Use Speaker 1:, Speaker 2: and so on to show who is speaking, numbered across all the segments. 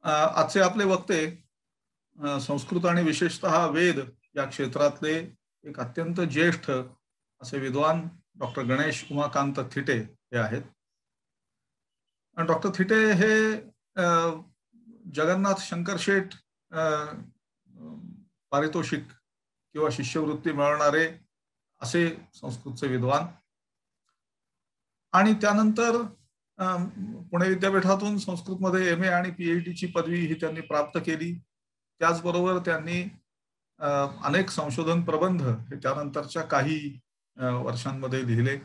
Speaker 1: आजचे आपले वक्ते संस्कृत आणि विशेषतः वेद या क्षेत्रातले एक अत्यंत ज्येष्ठ असे विद्वान डॉक्टर गणेश उमाकांत थिटे हे आहेत. डॉक्टर थिटे हे जगन्नाथ शंकरशेठ पारितोषिक किंवा शिष्यवृत्ती मिळवणारे असे संस्कृतचे विद्वान आणि त्यानंतर पुणे विद्यापीठातून संस्कृतमध्ये MA आणि PhD ची पदवी ही त्यांनी प्राप्त केली. त्याचबरोबर त्यांनी अनेक संशोधन प्रबंध हे त्यानंतरच्या काही वर्षांमध्ये लिहिले.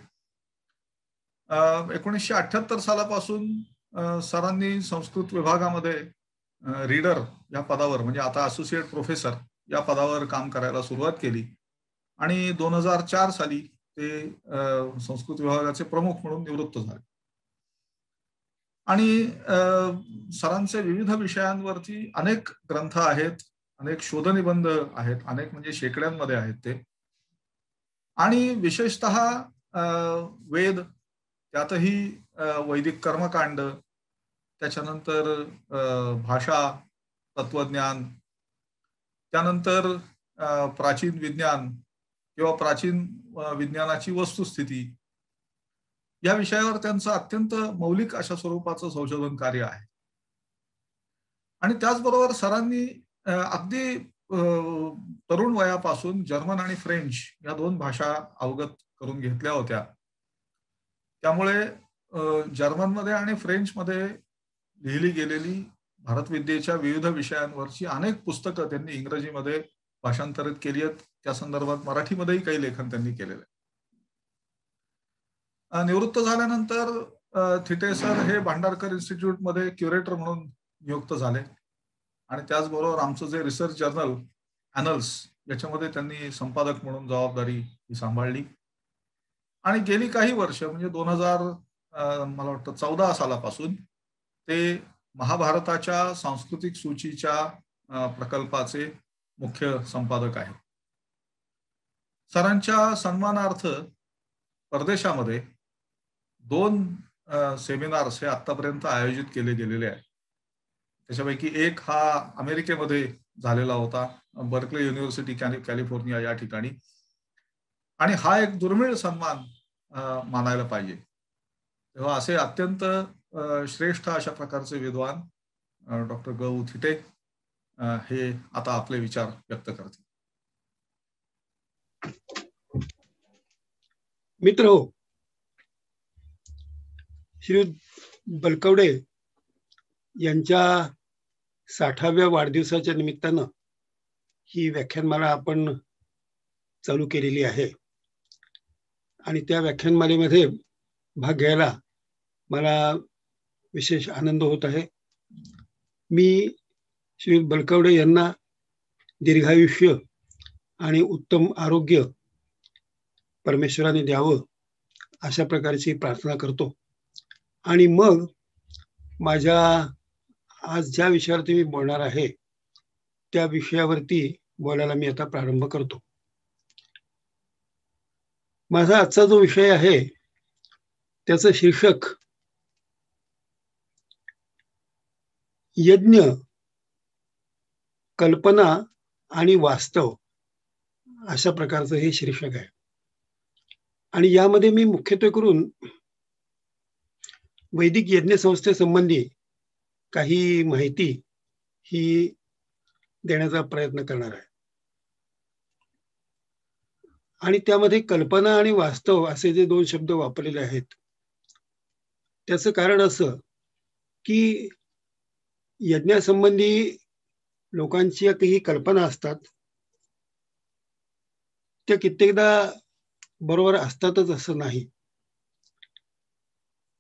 Speaker 1: 1978 सालापासून सरांनी संस्कृत विभागामध्ये रीडर या पदावर म्हणजे आता असोसिएट प्रोफेसर या पदावर काम करायला सुरुवात केली आणि 2004 साली ते संस्कृत विभागाचे प्रमुख म्हणून निवृत्त झाले. आणि सरांचे विविध विषयांवरती अनेक ग्रंथ आहेत, अनेक शोधनिबंध आहेत, अनेक म्हणजे शेकड्यांमध्ये आहेत ते. आणि विशेषतः वेद, त्यातही वैदिक कर्मकांड, त्याच्यानंतर भाषा, तत्वज्ञान, त्यानंतर प्राचीन विज्ञान किंवा प्राचीन विज्ञानाची वस्तुस्थिती या विषयावर त्यांचं अत्यंत मौलिक अशा स्वरूपाचं संशोधन कार्य आहे. आणि त्याचबरोबर सरांनी अगदी तरुण वयापासून जर्मन आणि फ्रेंच या 2 भाषा अवगत करून घेतल्या होत्या. त्यामुळे जर्मनमध्ये आणि फ्रेंचमध्ये लिहिली गेलेली भारतविद्येच्या विविध विषयांवरची अनेक पुस्तकं त्यांनी इंग्रजीमध्ये भाषांतरित केली आहेत. त्या संदर्भात मराठीमध्येही काही लेखन त्यांनी केलेलं आहे. निवृत्त झाल्यानंतर थिटे सर हे भांडारकर इन्स्टिट्यूटमध्ये क्युरेटर म्हणून नियुक्त झाले आणि त्याचबरोबर आमचं जे रिसर्च जर्नल ॲनल्स याच्यामध्ये त्यांनी संपादक म्हणून जबाबदारी ही सांभाळली. आणि गेली काही वर्ष म्हणजे 2000 मला वाटतं 14 सालापासून ते महाभारताच्या सांस्कृतिक सूचीच्या प्रकल्पाचे मुख्य संपादक आहेत. सरांच्या सन्मानार्थ परदेशामध्ये 2 सेमिनार्स हे आतापर्यंत आयोजित केले गेलेले आहेत. त्याच्यापैकी एक हा अमेरिकेमध्ये झालेला होता, बर्कले युनिव्हर्सिटी कॅलिफोर्निया या ठिकाणी. आणि हा एक दुर्मिळ सन्मान मानायला पाहिजे. तेव्हा असे अत्यंत श्रेष्ठ अशा प्रकारचे विद्वान डॉक्टर गौ थिटे हे आता आपले विचार व्यक्त करतील.
Speaker 2: मित्र श्री बलकवडे यांच्या 60व्या वाढदिवसाच्या निमित्तानं ही व्याख्यानमाला आपण चालू केलेली आहे आणि त्या व्याख्यानमालेमध्ये भाग घ्यायला मला विशेष आनंद होत आहे. मी श्री बलकवडे यांना दीर्घायुष्य आणि उत्तम आरोग्य परमेश्वराने द्यावं अशा प्रकारची प्रार्थना करतो. आणि मग माझ्या आज ज्या विषयावरती मी बोलणार आहे त्या विषयावरती बोलायला मी आता प्रारंभ करतो. माझा आजचा जो विषय आहे त्याचं शीर्षक यज्ञ, कल्पना आणि वास्तव अशा प्रकारचं हे शीर्षक आहे. आणि यामध्ये मी मुख्यत्वे करून वैदिक यज्ञ संस्थेसंबंधी काही माहिती ही देण्याचा प्रयत्न करणार आहे. आणि त्यामध्ये कल्पना आणि वास्तव असे जे 2 शब्द वापरलेले आहेत त्याचं कारण असं की यज्ञासंबंधी लोकांची काही कल्पना असतात, त्या कित्येकदा बरोबर असतातच असं नाही.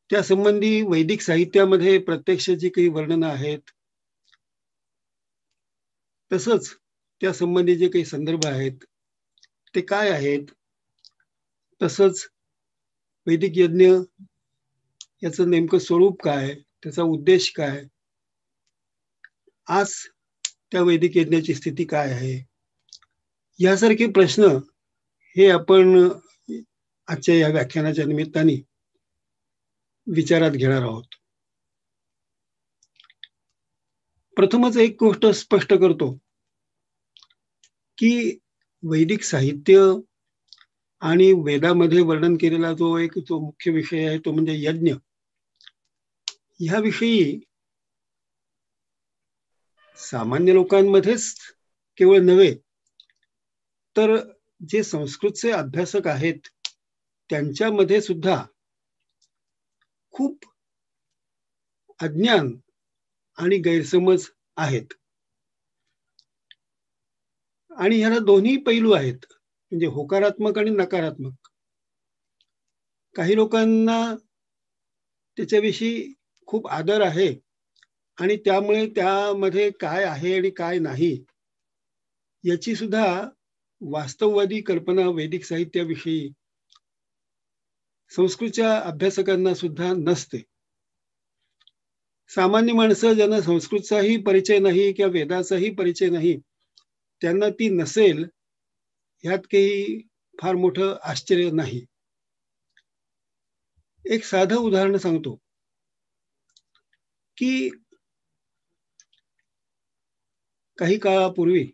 Speaker 2: त्या संबंधी वैदिक साहित्यामध्ये प्रत्यक्ष जी काही वर्णनं आहेत, तसंच त्या संबंधी जे काही संदर्भ आहेत ते काय आहेत, तसंच वैदिक यज्ञ याचं नेमकं स्वरूप काय, त्याचा उद्देश काय, आज त्या वैदिक यज्ञाची स्थिती काय आहे, यासारखे प्रश्न हे आपण आजच्या या व्याख्यानाच्या निमित्ताने विचारात घेणार आहोत. प्रथमच एक गोष्ट स्पष्ट करतो की वैदिक साहित्य आणि वेदामध्ये वर्णन केलेला जो मुख्य विषय आहे तो म्हणजे यज्ञ. ह्याविषयी सामान्य लोकांमध्येच केवळ नव्हे तर जे संस्कृतचे अभ्यासक आहेत त्यांच्यामध्ये सुद्धा खूप अज्ञान आणि गैरसमज आहेत. आणि ह्याला दोन्ही पैलू आहेत, म्हणजे होकारात्मक आणि नकारात्मक. काही लोकांना त्याच्याविषयी खूप आदर आहे आणि त्यामुळे त्यामध्ये काय आहे आणि काय नाही याची सुद्धा वास्तववादी कल्पना वैदिक साहित्याविषयी संस्कृतच्या अभ्यासकांना सुद्धा नसते. सामान्य माणसं ज्यांना संस्कृतचाही परिचय नाही किंवा वेदाचाही परिचय नाही त्यांना ती नसेल ह्यात काही फार मोठं आश्चर्य नाही. एक साधं उदाहरण सांगतो की काही काळापूर्वी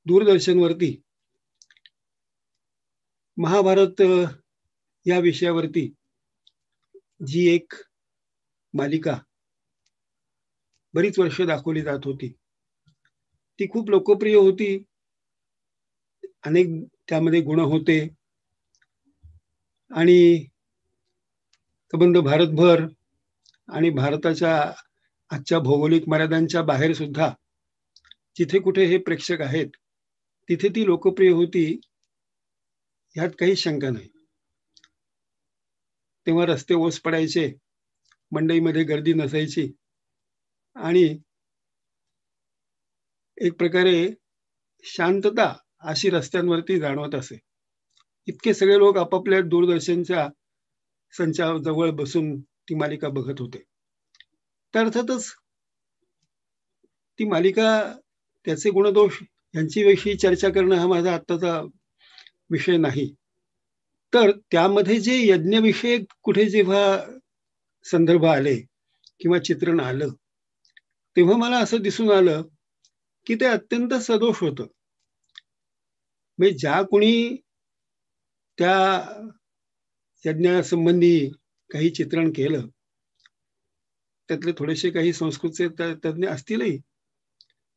Speaker 2: दूरदर्शनवरती महाभारत या विषयावरती जी एक मालिका बरीच वर्ष दाखवली जात होती ती खूप लोकप्रिय होती. अनेक त्यामध्ये गुण होते आणि संबंध भारतभर आणि भारताच्या आजच्या भौगोलिक मर्यादांच्या बाहेर सुद्धा जिथे कुठे हे प्रेक्षक आहेत तिथे ती लोकप्रिय होती, ह्यात काही शंका नाही. तेव्हा रस्ते ओस पडायचे, मंडईमध्ये गर्दी नसायची आणि एक प्रकारे शांतता अशी रस्त्यांवरती जाणवत असे. इतके सगळे लोक आपापल्या दूरदर्शनच्या संचाजवळ बसून ती मालिका बघत होते. तर अर्थातच ती मालिका त्याचे गुणदोष यांच्याविषयी चर्चा करणं हा माझा आत्ताचा विषय नाही. तर त्यामध्ये जे यज्ञविषयक कुठे जेव्हा संदर्भ आले किंवा चित्रण आलं तेव्हा मला असं दिसून आलं की ते अत्यंत सदोष होतं. म्हणजे ज्या कोणी त्या यज्ञासंबंधी काही चित्रण केलं त्यातले थोडेसे काही संस्कृतचे तज्ञ असतीलही,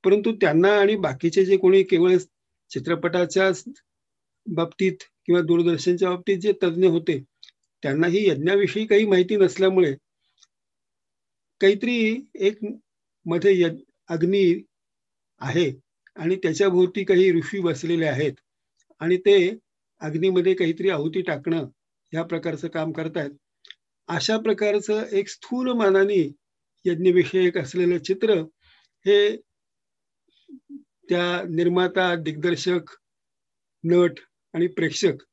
Speaker 2: परंतु त्यांना आणि बाकीचे जे कोणी केवळ चित्रपटाच्या बाबतीत किंवा दूरदर्शनच्या बाबतीत जे तज्ञ होते त्यांनाही यज्ञाविषयी काही माहिती नसल्यामुळे काहीतरी एक मध्ये अग्नी आहे आणि त्याच्या भोवती काही ऋषी बसलेले आहेत आणि ते अग्नीमध्ये काहीतरी आहुती टाकणं या प्रकारचं काम करतायत, अशा प्रकारचं एक स्थूल मानाने यज्ञविषयक असलेलं चित्र हे त्या निर्माता, दिग्दर्शक, नट आणि प्रेक्षक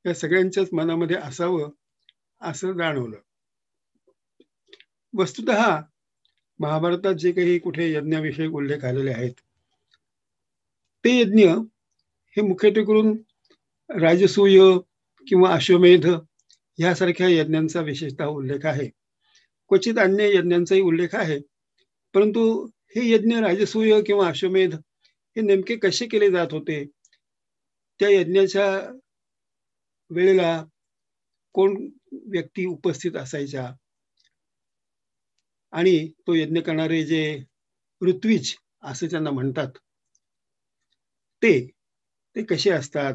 Speaker 2: या सगळ्यांच्याच मनामध्ये असावं असं जाणवलं. वस्तुतः महाभारतात जे काही कुठे यज्ञाविषयक उल्लेख आलेले आहेत ते यज्ञ हे मुख्यत्वे करून राजसूय किंवा अश्वमेध यासारख्या यज्ञांचा विशेषतः उल्लेख आहे. क्वचित अन्य यज्ञांचाही उल्लेख आहे, परंतु हे यज्ञ राजसूय किंवा अश्वमेध हे नेमके कसे केले जात होते, त्या यज्ञाच्या वेळेला कोण व्यक्ती उपस्थित असायच्या आणि तो यज्ञ करणारे जे ऋत्विज असे त्यांना म्हणतात ते कसे असतात,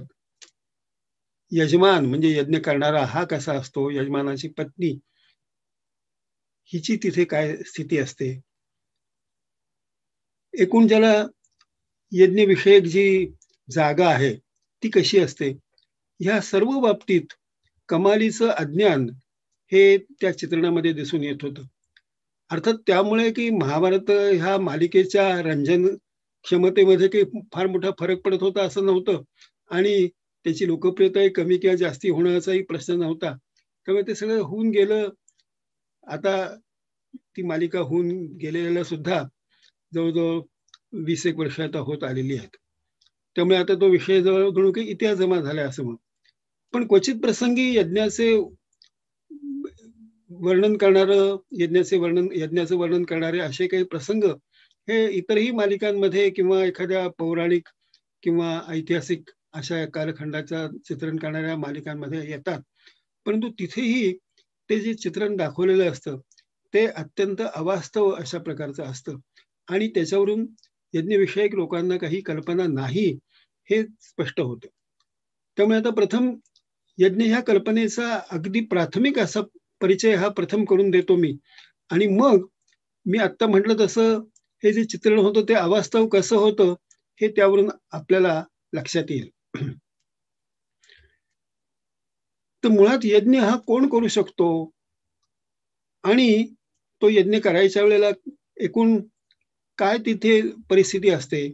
Speaker 2: यजमान म्हणजे यज्ञ करणारा हा कसा असतो, यजमानाची पत्नी हिची तिथे काय स्थिती असते, एकूण ज्याला यज्ञविषयक जी जागा आहे ती कशी असते, ह्या सर्व बाबतीत कमालीचं अज्ञान हे त्या चित्रणामध्ये दिसून येत होतं. अर्थात त्यामुळे की महाभारत ह्या मालिकेच्या रंजन क्षमतेमध्ये काही फार मोठा फरक पडत होता असं नव्हतं आणि त्याची लोकप्रियता कमी किंवा जास्ती होण्याचाही प्रश्न नव्हता. त्यामुळे ते सगळं होऊन गेलं. आता ती मालिका होऊन गेलेल्या सुद्धा जवळजवळ 20 वर्ष आता होत आलेली आहेत. त्यामुळे आता तो विषय जवळ काही इतिहास जमा झालाय असं म्हणून. पण क्वचित प्रसंगी यज्ञाचे वर्णन करणारं यज्ञाचं वर्णन करणारे असे काही प्रसंग हे इतरही मालिकांमध्ये किंवा एखाद्या पौराणिक किंवा ऐतिहासिक अशा कालखंडाचं चित्रण करणाऱ्या मालिकांमध्ये येतात. परंतु तिथेही ते जे चित्रण दाखवलेलं असतं ते अत्यंत अवास्तव अशा प्रकारचं असतं आणि त्याच्यावरून यज्ञविषयक लोकांना काही कल्पना नाही हे स्पष्ट होतं. त्यामुळे आता प्रथम यज्ञ ह्या कल्पनेचा अगदी प्राथमिक असा परिचय हा प्रथम करून देतो मी आणि मग मी आत्ता म्हटलं तसं हे जे चित्रण होतं ते अवास्तव कसं होतं हे त्यावरून आपल्याला लक्षात येईल. तर मुळात यज्ञ हा कोण करू शकतो आणि तो यज्ञ करायच्या वेळेला एकूण काय तिथे परिस्थिती असते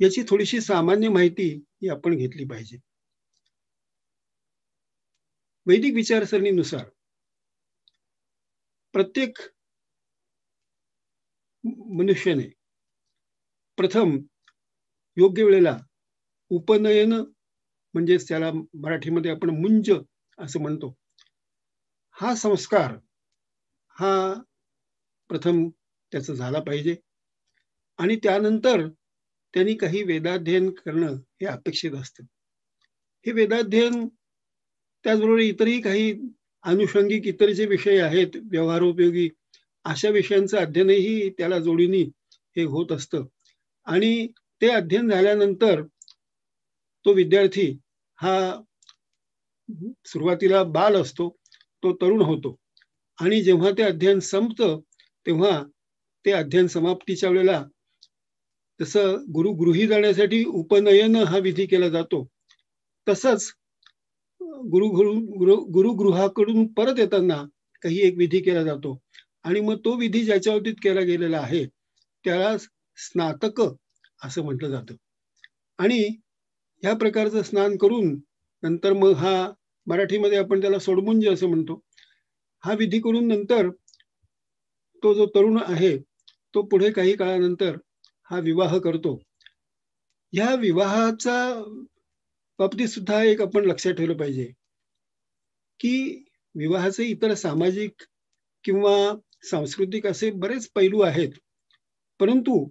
Speaker 2: याची थोडीशी सामान्य माहिती ही आपण घेतली पाहिजे. वैदिक विचारसरणीनुसार प्रत्येक मनुष्याने प्रथम योग्य वेळेला उपनयन म्हणजेच त्याला मराठीमध्ये आपण मुंज असं म्हणतो, हा संस्कार हा प्रथम त्याचा झाला पाहिजे आणि त्यानंतर त्यांनी काही वेदाध्ययन करणं हे अपेक्षित असतं. हे वेदाध्ययन त्याचबरोबर इतरही काही अनुषंगिक इतर जे विषय आहेत व्यवहारोपयोगी अशा विषयांचं अध्ययनही त्याला जोडीने हे होत असतं आणि ते अध्ययन झाल्यानंतर तो विद्यार्थी हा सुरुवातीला बाल असतो, तो तरुण होतो आणि जेव्हा ते अध्ययन संपतं तेव्हा ते अध्ययन समाप्तीच्या वेळेला तसं गुरुगृही जाण्यासाठी उपनयन हा विधी केला जातो, तसंच गुरुगृहाकडून परत येताना काही एक विधी केला जातो आणि मग तो विधी ज्याच्या बाबतीत केला गेलेला आहे त्याला स्नातक असं म्हटलं जातं आणि ह्या प्रकारचं स्नान करून नंतर मग हा मराठीमध्ये आपण त्याला सोडमुंज असं म्हणतो, हा विधी करून नंतर तो जो तरुण आहे तो पुढे काही काळानंतर हा विवाह करतो. ह्या विवाहाचा बाबतीत सुद्धा एक आपण लक्षात ठेवलं पाहिजे की विवाहाचे इतर सामाजिक किंवा सांस्कृतिक असे बरेच पैलू आहेत, परंतु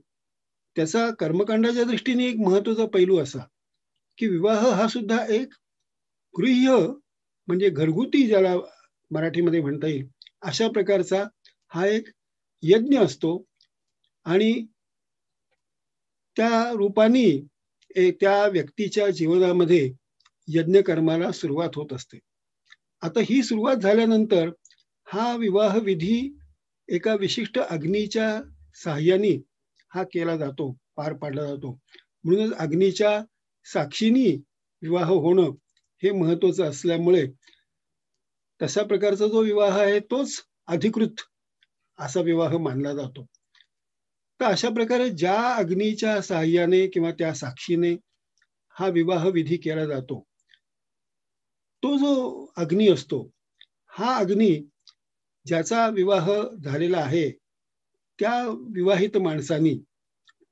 Speaker 2: त्याचा कर्मकांडाच्या दृष्टीने एक महत्वाचा पैलू असा की विवाह हा सुद्धा एक गृह्य म्हणजे घरगुती ज्याला मराठीमध्ये म्हणता येईल अशा प्रकारचा हा एक यज्ञ असतो आणि त्या रूपाने त्या व्यक्तीच्या जीवनामध्ये यज्ञ कर्माला सुरुवात होत असते. आता ही सुरुवात झाल्यानंतर हा विवाह विधी एका विशिष्ट अग्नीच्या साह्याने हा केला जातो, पार पाडला जातो. म्हणून अग्नीच्या साक्षीने विवाह होणं हे महत्वाचं असल्यामुळे तशा प्रकारचा जो विवाह आहे तोच अधिकृत असा विवाह मानला जातो. तर अशा प्रकारे ज्या अग्नीच्या साह्याने किंवा त्या साक्षीने हा विवाह विधी केला जातो, तो जो अग्नी असतो हा अग्नी ज्याचा विवाह झालेला आहे त्या विवाहित माणसानी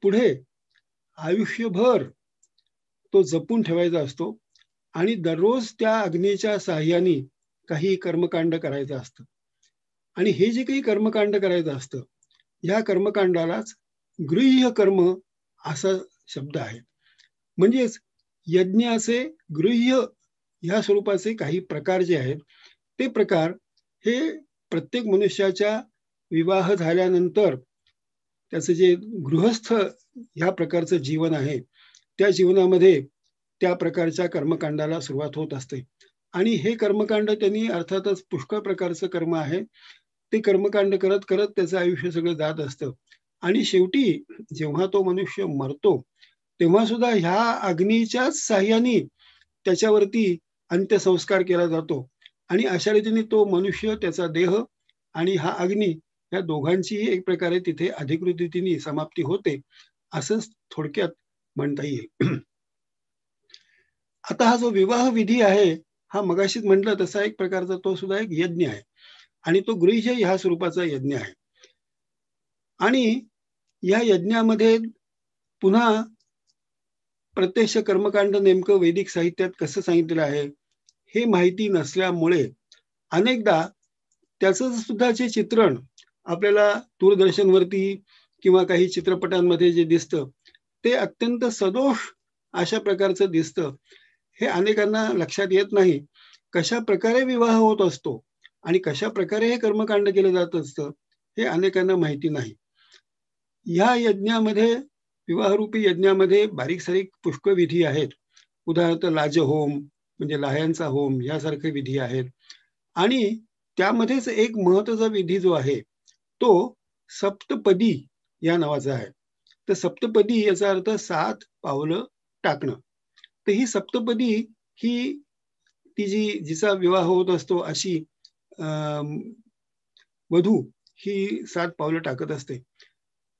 Speaker 2: पुढे आयुष्यभर तो जपून ठेवायचा असतो आणि दररोज त्या अग्नीच्या साह्याने काही कर्मकांड करायचं असतं आणि हे जे काही कर्मकांड करायचं असतं ह्या कर्मकांडालाच गृह्य कर्म असा शब्द आहे. म्हणजेच यज्ञाचे गृह्य ह्या स्वरूपाचे काही प्रकार जे आहेत ते प्रकार हे प्रत्येक मनुष्याच्या विवाह झाल्यानंतर त्याचं जे गृहस्थ ह्या प्रकारचं जीवन आहे त्या जीवनामध्ये त्या प्रकारच्या कर्मकांडाला सुरुवात होत असते आणि हे कर्मकांड त्यांनी अर्थातच पुष्कळ प्रकारचं कर्म आहे ते कर्मकांड करत करत त्याचं आयुष्य सगळं जात असतं आणि शेवटी जेव्हा तो मनुष्य मरतो तेव्हा सुद्धा ह्या अग्नीच्याच साह्याने त्याच्यावरती अंत्यसंस्कार केला जातो आणि अशा रीतीने तो मनुष्य त्याचा देह आणि हा अग्नी या दोघांचीही एक प्रकारे तिथे अधिकृत रीतीने समाप्ती होते असं थोडक्यात म्हणता येईल. आता हा जो विवाह विधी आहे हा मगाशीच म्हटलं तसा एक प्रकारचा तो सुद्धा एक यज्ञ आहे आणि तो गृह्य ह्या स्वरूपाचा यज्ञ आहे आणि या यज्ञामध्ये पुन्हा प्रत्यक्ष कर्मकांड नेमकं वैदिक साहित्यात कसं सांगितलेलं आहे हे माहिती नसल्यामुळे अनेकदा त्याचं सुद्धा जे चित्रण आपल्याला दूरदर्शनवरती किंवा काही चित्रपटांमध्ये जे दिसतं ते अत्यंत सदोष अशा प्रकारचं दिसतं. हे अनेकांना लक्षात येत नाही. कशा प्रकारे विवाह होत असतो आणि कशा प्रकारे हे कर्मकांड केलं जात असतं हे अनेकांना माहिती नाही. या यज्ञामध्ये, विवाहरूपी यज्ञामध्ये बारीक सारीक पुष्कळ विधी आहेत. उदाहरणार्थ लाजहोम म्हणजे लाह्यांचा होम यासारखे विधी आहेत. आणि त्यामध्येच एक महत्वाचा विधी जो आहे तो सप्तपदी या नावाचा आहे. तर सप्तपदी याचा अर्थ 7 पावलं टाकणं. तर ही सप्तपदी ही ती जिचा विवाह होत असतो अशी वधू ही 7 पावलं टाकत असते.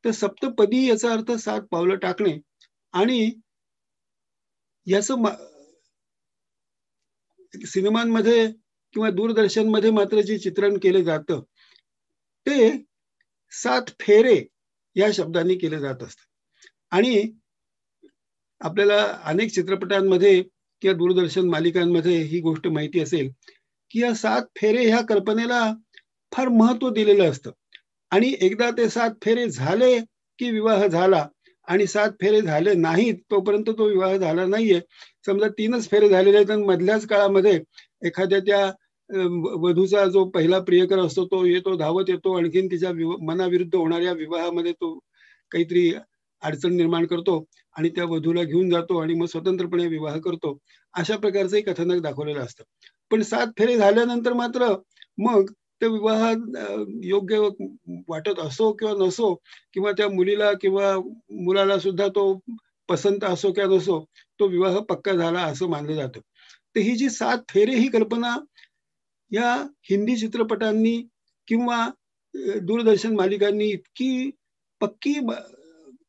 Speaker 2: तर सप्तपदी याचा अर्थ 7 पावलं टाकणे. आणि याचं सिनेमांमध्ये किंवा दूरदर्शनमध्ये मात्र जे चित्रण केलं जातं ते 7 फेरे या शब्दांनी केले जात असतं. आणि आपल्याला अनेक चित्रपटांमध्ये किंवा दूरदर्शन मालिकांमध्ये ही गोष्ट माहिती असेल की या 7 फेरे ह्या कल्पनेला फार महत्व दिलेलं असतं. आणि एकदा ते 7 फेरे झाले की विवाह झाला, आणि 7 फेरे झाले नाहीत तोपर्यंत तो विवाह झाला नाहीये. समजा 3च फेरे झालेले आहेत आणि मधल्याच काळामध्ये एखाद्या त्या वधूचा जो पहिला प्रियकर असतो तो येतो, धावत येतो, आणखीन तिच्या मनाविरुद्ध होणाऱ्या विवाहामध्ये तो काहीतरी अडचण निर्माण करतो आणि त्या वधूला घेऊन जातो आणि मग स्वतंत्रपणे विवाह करतो. अशा प्रकारचं एक कथानक दाखवलेलं असतं. पण 7 फेरे झाल्यानंतर मात्र मग ते विवाह योग्य वाटत असो किंवा नसो, किंवा त्या मुलीला किंवा मुलाला सुद्धा तो पसंत असो किंवा नसो, तो विवाह पक्का झाला असं मानलं जातं. तर ही जी 7 फेरे ही कल्पना या हिंदी चित्रपटांनी किंवा दूरदर्शन मालिकांनी इतकी पक्की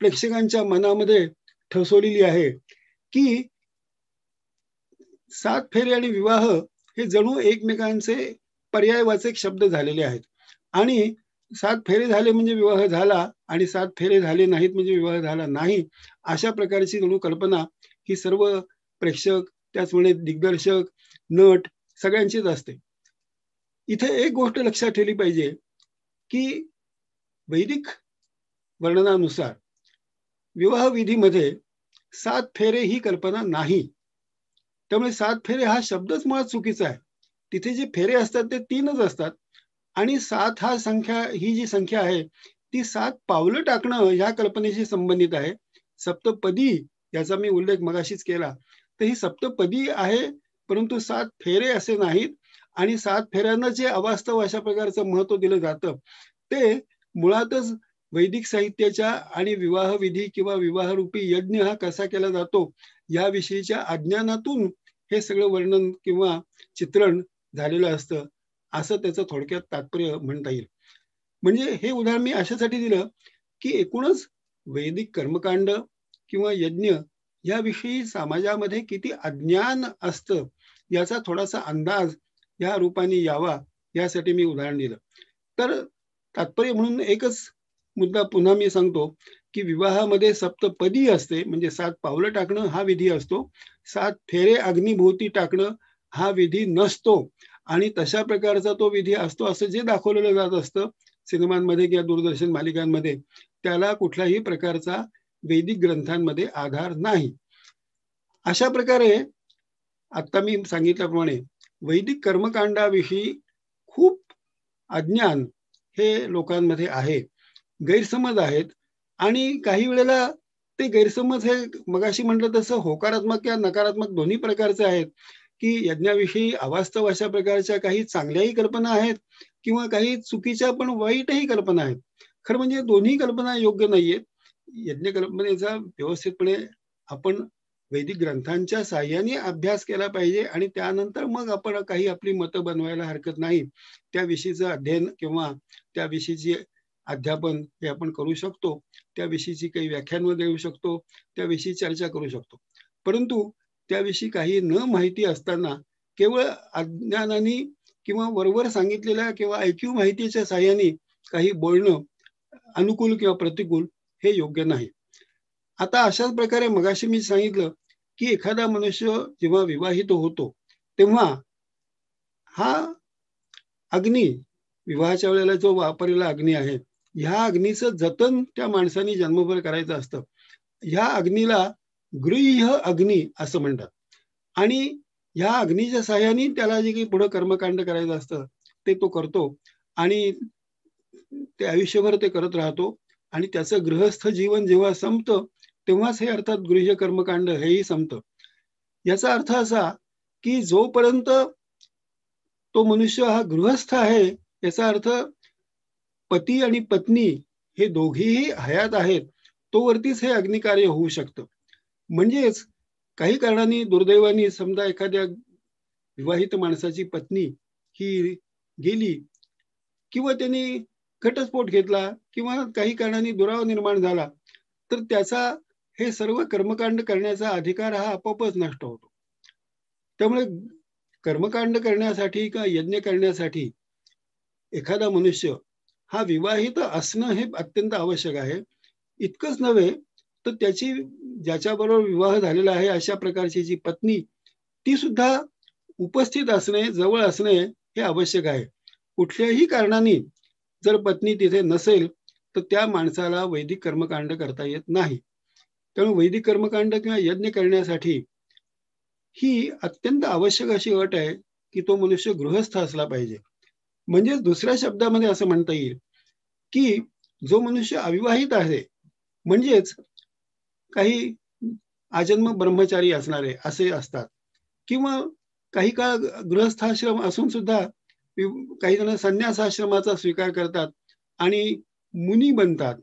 Speaker 2: प्रेक्षकांच्या मनामध्ये ठसवलेली आहे की 7 फेरे आणि विवाह हे जणू एकमेकांचे पर्यायवाचक शब्द झालेले आहेत. आणि 7 फेरे झाले म्हणजे विवाह झाला आणि 7 फेरे झाले नाहीत म्हणजे विवाह झाला नाही, अशा प्रकारची जणू कल्पना ही सर्व प्रेक्षक, त्याचमुळे दिग्दर्शक, नट सगळ्यांचीच असते. इथे एक गोष्ट लक्षात ठेवली पाहिजे की वैदिक वर्णनानुसार विवाह विधीमध्ये 7 फेरे ही कल्पना नाही. त्यामुळे 7 फेरे हा शब्दच मुळात चुकीचा आहे. तिथे जे फेरे असतात ते 3च असतात. आणि 7 हा संख्या, ही जी संख्या आहे ती 7 पावलं टाकणं ह्या कल्पनेशी संबंधित आहे. सप्तपदी याचा मी उल्लेख मगाशीच केला. तर ही सप्तपदी आहे, परंतु 7 फेरे असे नाहीत. आणि 7 फेऱ्यांना जे अवास्तव अशा प्रकारचं महत्व दिलं जातं ते मुळातच वैदिक साहित्याच्या आणि विवाहविधी किंवा विवाहरूपी यज्ञ हा कसा केला जातो याविषयीच्या अज्ञानातून हे सगळं वर्णन किंवा चित्रण झालेलं असतं, असं त्याचं थोडक्यात तात्पर्य म्हणता येईल. म्हणजे हे उदाहरण मी अशासाठी दिलं की एकूणच वैदिक कर्मकांड किंवा यज्ञ याविषयी समाजामध्ये किती अज्ञान असतं याचा थोडासा अंदाज या रूपाने यावा, यासाठी मी उदाहरण दिलं. तर तात्पर्य म्हणून एकच मुद्दा पुन्हा मी सांगतो की विवाहामध्ये सप्तपदी असते, म्हणजे 7 पावलं टाकणं हा विधी असतो. 7 फेरे अग्निभोवती टाकणं हा विधी नसतो. आणि तशा प्रकारचा तो विधी असतो असं जे दाखवलेलं जात असतं सिनेमांमध्ये किंवा दूरदर्शन मालिकांमध्ये, त्याला कुठल्याही प्रकारचा वैदिक ग्रंथांमध्ये आधार नाही. अशा प्रकारे आता मी सांगितल्याप्रमाणे वैदिक कर्मकांडाविषयी खूप अज्ञान हे लोकांमध्ये आहे, गैरसमज आहेत. आणि काही वेळेला ते गैरसमज हे मगाशी म्हटलं तसं होकारात्मक किंवा नकारात्मक दोन्ही प्रकारचे आहेत. की यज्ञाविषयी अवास्तव अशा प्रकारच्या काही चांगल्याही कल्पना आहेत किंवा काही चुकीच्या पण वाईटही कल्पना आहेत. खरं म्हणजे दोन्ही कल्पना योग्य नाहीयेत. यज्ञ कल्पनेचा व्यवस्थितपणे आपण वैदिक ग्रंथांच्या साहाय्याने अभ्यास केला पाहिजे आणि त्यानंतर मग आपण काही आपली मतं बनवायला हरकत नाही. त्याविषयीचं अध्ययन किंवा त्याविषयीची अध्यापन हे आपण करू शकतो, त्याविषयीची काही व्याख्यान देऊ शकतो, त्याविषयी चर्चा करू शकतो. परंतु त्याविषयी काही न माहिती असताना केवळ अज्ञानाने किंवा वरवर सांगितलेल्या किंवा ऐकीव माहितीच्या साहाय्याने काही बोलणं अनुकूल किंवा प्रतिकूल हे योग्य नाही. आता अशाच प्रकारे मगाशी मी सांगितलं की एखादा मनुष्य जेव्हा विवाहित होतो तेव्हा हा अग्नी विवाहाच्या वेळेला जो वापरलेला अग्नी आहे, ह्या अग्नीचं जतन त्या माणसाने जन्मभर करायचं असतं. ह्या अग्नीला गृह्य अग्नी असं म्हणतात. आणि ह्या अग्नीच्या साह्याने त्याला जे काही पुढे कर्मकांड करायचं असतं ते तो करतो आणि ते आयुष्यभर ते करत राहतो. आणि त्याचं गृहस्थ जीवन जेव्हा संपतं तेव्हाच हे अर्थात गृह्य कर्मकांड हेही संपतं. याचा अर्थ असा की जोपर्यंत तो मनुष्य हा गृहस्थ आहे, याचा अर्थ पती आणि पत्नी हे दोघेही हयात आहेत, तोवरतीच हे अग्निकार्य होऊ शकतं. म्हणजेच काही कारणाने दुर्दैवाने समजा एखाद्या विवाहित माणसाची पत्नी ही गेली किंवा त्यांनी घटस्फोट घेतला किंवा काही कारणाने दुरावा निर्माण झाला, तर त्याचा हे सर्व कर्मकांड करण्याचा अधिकार हा आपोआपच नष्ट होतो. त्यामुळे कर्मकांड करण्यासाठी किंवा यज्ञ करण्यासाठी एखादा मनुष्य हा विवाहित असणं हे अत्यंत आवश्यक आहे. इतकंच नव्हे तर त्याची ज्याच्याबरोबर विवाह झालेला आहे अशा प्रकारची जी पत्नी, ती सुद्धा उपस्थित असणे, जवळ असणे हे आवश्यक आहे. कुठल्याही कारणाने जर पत्नी तिथे नसेल तर त्या माणसाला वैदिक कर्मकांड करता येत नाही. त्यामुळे वैदिक कर्मकांड किंवा यज्ञ करण्यासाठी ही अत्यंत आवश्यक अशी अट आहे की तो मनुष्य गृहस्थ असला पाहिजे. म्हणजे दुसऱ्या शब्दामध्ये असं म्हणता येईल की जो मनुष्य अविवाहित आहे, म्हणजेच काही आजन्म ब्रह्मचारी असणारे असे असतात, किंवा काही काळ गृहस्थाश्रम असून सुद्धा काही जण संन्यासाश्रमाचा स्वीकार करतात आणि मुनी बनतात,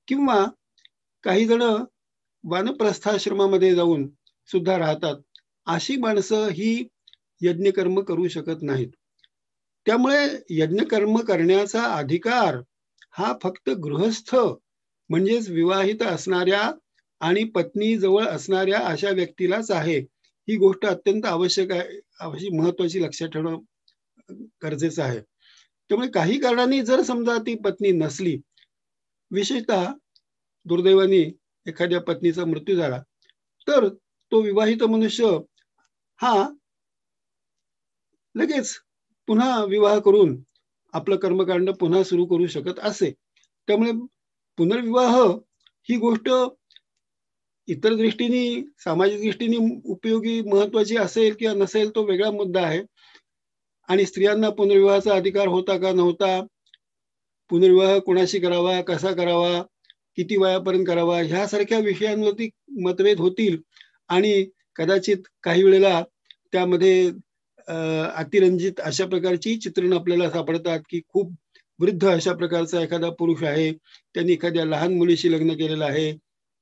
Speaker 2: किंवा काही जण वानप्रस्थाश्रमामध्ये जाऊन सुद्धा राहतात. अशी माणसं ही यज्ञकर्म करू शकत नाहीत. त्यामुळे यज्ञकर्म करण्याचा अधिकार हा फक्त गृहस्थ म्हणजेच विवाहित असणाऱ्या आणि पत्नी जवळ असणाऱ्या अशा व्यक्तीलाच आहे. ही गोष्ट अत्यंत आवश्यक आहे, अशी महत्वाची लक्षात ठेवणं गरजेचं आहे. त्यामुळे काही कारणाने जर समजा ती पत्नी नसली, विशेषतः दुर्दैवाने एखाद्या पत्नीचा मृत्यू झाला, तर तो विवाहित मनुष्य हा लगेच पुन्हा विवाह करून आपलं कर्मकांड पुन्हा सुरू करू शकत असे. त्यामुळे पुनर्विवाह ही गोष्ट इतर दृष्टीने, सामाजिक दृष्टीने उपयोगी महत्वाची असेल किंवा नसेल तो वेगळा मुद्दा आहे. आणि स्त्रियांना पुनर्विवाहाचा अधिकार होता का नव्हता, पुनर्विवाह कोणाशी करावा, कसा करावा, किती वयापर्यंत करावा, ह्यासारख्या विषयांवरती मतभेद होतील. आणि कदाचित काही वेळेला त्यामध्ये अतिरंजित अशा प्रकारची चित्रण आपल्याला सापडतात की खूप वृद्ध अशा प्रकारचा एखादा पुरुष आहे, त्यांनी एखाद्या लहान मुलीशी लग्न केलेलं आहे,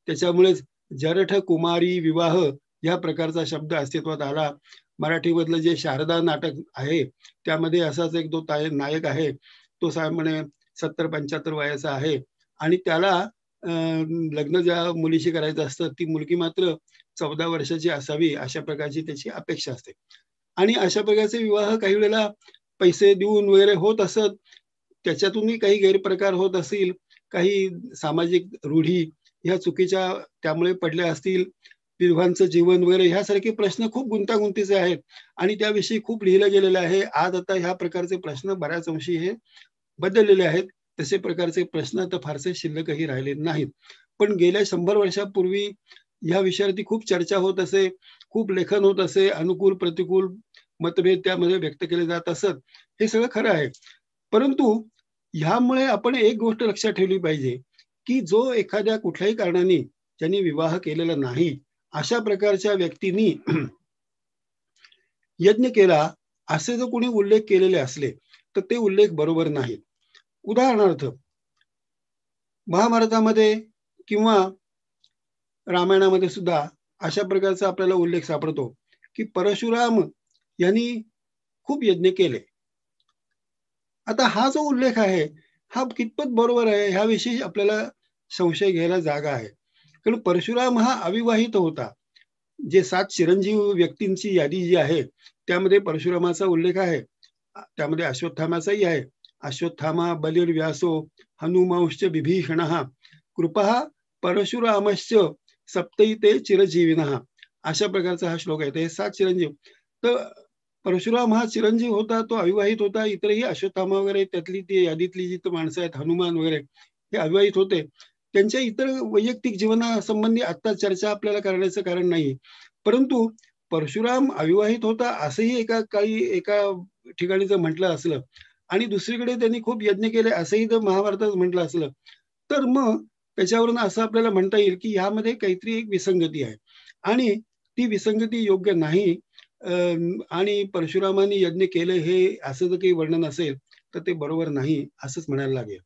Speaker 2: त्याच्यामुळेच जरठ कुमारी विवाह या प्रकारचा शब्द अस्तित्वात आला. मराठीमधलं जे शारदा नाटक आहे त्यामध्ये असाच एक तो नायक आहे, तो म्हणे 70-75 वयाचा आहे आणि त्याला लग्न ज्या मुलीशी करायचं असतं ती मुलगी मात्र 14 वर्षाची असावी अशा प्रकारची त्याची अपेक्षा असते. आणि अशा प्रकारचे विवाह काही वेळेला पैसे देऊन वगैरे होत असत. त्याच्यातूनही काही गैरप्रकार होत असतील, काही सामाजिक रूढी ह्या चुकीच्या त्यामुळे पडल्या असतील, विधवांचं जीवन वगैरे ह्यासारखे प्रश्न खूप गुंतागुंतीचे आहेत आणि त्याविषयी खूप लिहिलं गेलेलं आहे. आज आता ह्या प्रकारचे प्रश्न बऱ्याच अंशी हे बदललेले आहेत. तसे प्रकारचे प्रश्न तर फारसे शिल्लकही राहिले नाहीत. पण गेल्या 100 वर्षापूर्वी ह्या विषयावरती खूप चर्चा होत असे, खूप लेखन होत असे, अनुकूल प्रतिकूल मतभेद त्यामध्ये व्यक्त केले जात असत. हे सगळं खरं आहे. परंतु ह्यामुळे आपण एक गोष्ट लक्षात ठेवली पाहिजे की जो एखाद्या कुठल्याही कारणाने ज्यांनी विवाह केलेला नाही अशा प्रकारच्या व्यक्तींनी यज्ञ केला असे जर कोणी उल्लेख केलेले असले तर ते उल्लेख बरोबर नाहीत. उदाहरणार्थ महाभारतामध्ये किंवा रामायणामध्ये सुद्धा अशा प्रकारचा आपल्याला उल्लेख सापडतो की परशुराम यांनी खूप यज्ञ केले. आता हा जो उल्लेख आहे हा कितपत बरोबर आहे ह्याविषयी आपल्याला संशय घ्यायला जागा आहे. कारण परशुराम हा अविवाहित होता. जे 7 चिरंजीव व्यक्तींची यादी जी आहे त्यामध्ये परशुरामाचा उल्लेख आहे, त्यामध्ये अश्वत्थामाचाही आहे. अश्वत्थामा बलिर्व्यासो हनुमांश्च विभीषणः कृपा परशुरामश्च सप्तैते चिरजीविनः अशा प्रकारचा हा श्लोक आहे. ते 7 चिरंजीव. तर परशुराम हा चिरंजीव होता, तो अविवाहित होता. इतरही अश्वत्थामा वगैरे त्यातली ती यादीतली जी माणसं आहेत, हनुमान वगैरे हे अविवाहित होते. त्यांच्या इतर वैयक्तिक जीवनासंबंधी आता चर्चा आपल्याला करण्याचं कारण नाही. परंतु परशुराम अविवाहित होता असंही एका ठिकाणी जर म्हटलं असलं आणि दुसरीकडे त्यांनी खूप यज्ञ केले असंही जर महाभारतात म्हटलं असलं, तर मग त्याच्यावरून असं आपल्याला म्हणता येईल की यामध्ये काहीतरी एक विसंगती आहे आणि ती विसंगती योग्य नाही. आणि परशुरामांनी यज्ञ केलं हे असं जर काही वर्णन असेल तर ते बरोबर नाही असंच म्हणायला लागेल.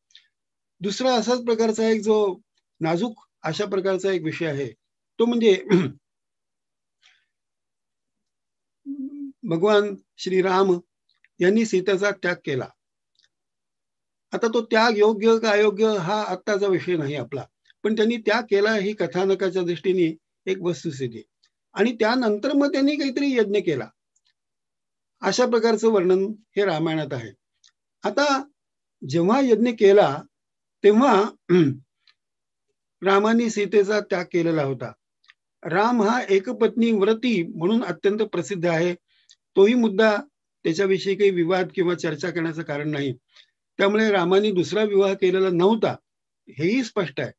Speaker 2: दुसरा असाच प्रकारचा एक जो नाजूक अशा प्रकारचा एक विषय आहे तो म्हणजे भगवान श्रीराम यांनी सीतेचा त्याग केला. आता तो त्याग योग्य का अयोग्य हा आत्ताचा विषय नाही आपला, पण त्यांनी त्याग केला ही कथानकाच्या दृष्टीने एक वस्तुस्थिती. आणि त्यानंतर मग त्यांनी काहीतरी यज्ञ केला अशा प्रकारचं वर्णन हे रामायणात आहे. आता जेव्हा यज्ञ केला तेव्हा रामाने सीतेचा त्याग केलेला होता. राम हा एकपत्नी व्रती म्हणून अत्यंत प्रसिद्ध आहे. तोही मुद्दा त्याच्याविषयी काही विवाद किंवा चर्चा करण्याचं कारण नाही. त्यामुळे रामाने दुसरा विवाह केलेला नव्हता हेही स्पष्ट आहे.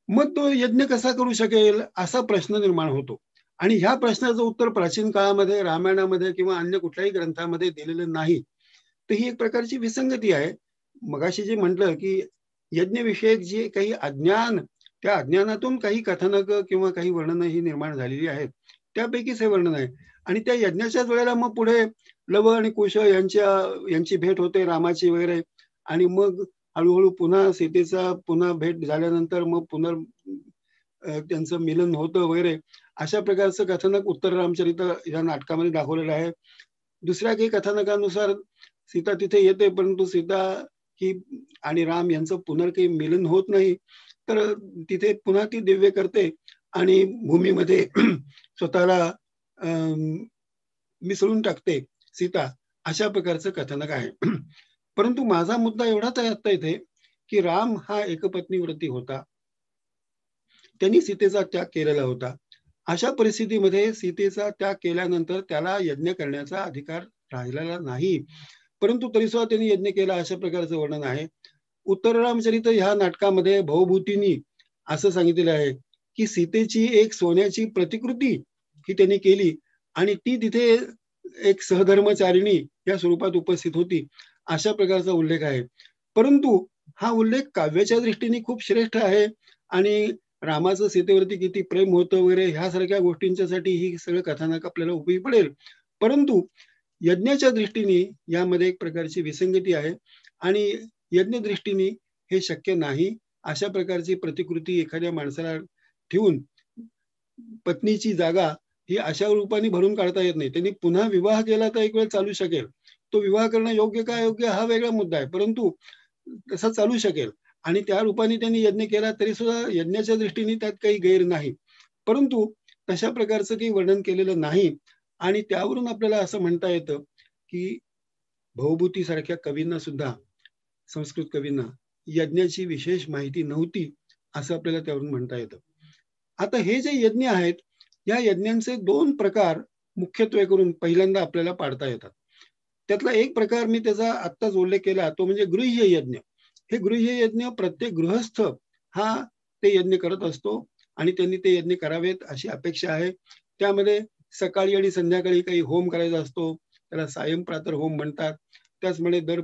Speaker 2: मग तो यज्ञ कसा करू शकेल असा प्रश्न निर्माण होतो. आणि ह्या प्रश्नाचं उत्तर प्राचीन काळामध्ये रामायणामध्ये किंवा अन्य कुठल्याही ग्रंथामध्ये दिलेलं नाही. तर ही एक प्रकारची विसंगती आहे. मगाशी जे म्हटलं की यज्ञविषयक जे काही अज्ञान, त्या अज्ञानातून काही कथानक किंवा काही वर्णन ही निर्माण झालेली आहेत, त्यापैकीच हे वर्णन आहे. आणि त्या यज्ञाच्याच वेळेला मग पुढे लव आणि कुश यांची भेट होते रामाची वगैरे. आणि मग हळूहळू पुन्हा सीतेचा पुन्हा भेट झाल्यानंतर मग त्यांचं मिलन होतं वगैरे. अशा प्रकारचं कथानक उत्तर रामचरित या नाटकामध्ये दाखवलेलं आहे. दुसऱ्या काही कथानकानुसार सीता तिथे येते, परंतु सीता ही आणि राम यांचं पुनर् मिलन होत नाही. तर तिथे पुन्हा ती दिव्य करते आणि भूमीमध्ये स्वतःला मिसळून टाकते सीता. अशा प्रकारचं कथानक आहे. परंतु माझा मुद्दा एवढाच आहे आता इथे की राम हा एकपत्नी व्रती होता. त्यांनी सीतेचा त्याग केलेला होता. अशा परिस्थितीमध्ये सीतेचा त्याग केल्यानंतर त्याला यज्ञ करण्याचा अधिकार राहिलेला नाही. परंतु तरी सुद्धा त्यांनी यज्ञ केला अशा प्रकारचं वर्णन आहे. उत्तर रामचरित ह्या नाटकामध्ये भवभूतींनी असं सांगितलेलं आहे की सीतेची एक सोन्याची प्रतिकृती ही त्यांनी केली आणि ती तिथे एक सहधर्मचारिणी या स्वरूपात उपस्थित होती अशा प्रकारचा उल्लेख आहे. परंतु हा उल्लेख काव्याच्या दृष्टीने खूप श्रेष्ठ आहे आणि रामाचं सीतेवरती किती प्रेम होतं वगैरे ह्यासारख्या गोष्टींच्यासाठी ही सगळं कथानक आपल्याला उपयोगी पडेल. परंतु यज्ञाच्या दृष्टीने यामध्ये एक प्रकारची विसंगती आहे आणि यज्ञ दृष्टीने हे शक्य नाही. अशा प्रकारची प्रतिकृती एखाद्या माणसाला ठेवून पत्नीची जागा ही अशा रूपाने भरून काढता येत नाही. त्यांनी पुन्हा विवाह केला तर एक वेळ चालू शकेल. तो विवाह करणं योग्य का अयोग्य हा वेगळा मुद्दा आहे, परंतु तसा चालू शकेल. आणि त्या रूपाने त्यांनी यज्ञ केला तरी सुद्धा यज्ञाच्या दृष्टीने त्यात काही गैर नाही. परंतु तशा प्रकारचं काही वर्णन केलेलं नाही. आणि त्यावरून आपल्याला असं म्हणता येतं की भवभूती सारख्या कवींना सुद्धा, संस्कृत कवींना यज्ञाची विशेष माहिती नव्हती असं आपल्याला त्यावरून म्हणता येतं. आता हे जे यज्ञ आहेत या यज्ञांचे दोन प्रकार मुख्यत्वे करून पहिल्यांदा आपल्याला पाडता येतात. त्यातला एक प्रकार मी त्याचा आत्ताच उल्लेख केला तो म्हणजे गृह्य यज्ञ. हे गृह्य यज्ञ प्रत्येक गृहस्थ हा ते यज्ञ करत असतो आणि त्यांनी ते यज्ञ करावेत अशी अपेक्षा आहे. त्यामध्ये सकाळी आणि संध्याकाळी काही होम करायचा असतो, त्याला सायं प्रातर होम म्हणतात. त्याचमुळे दर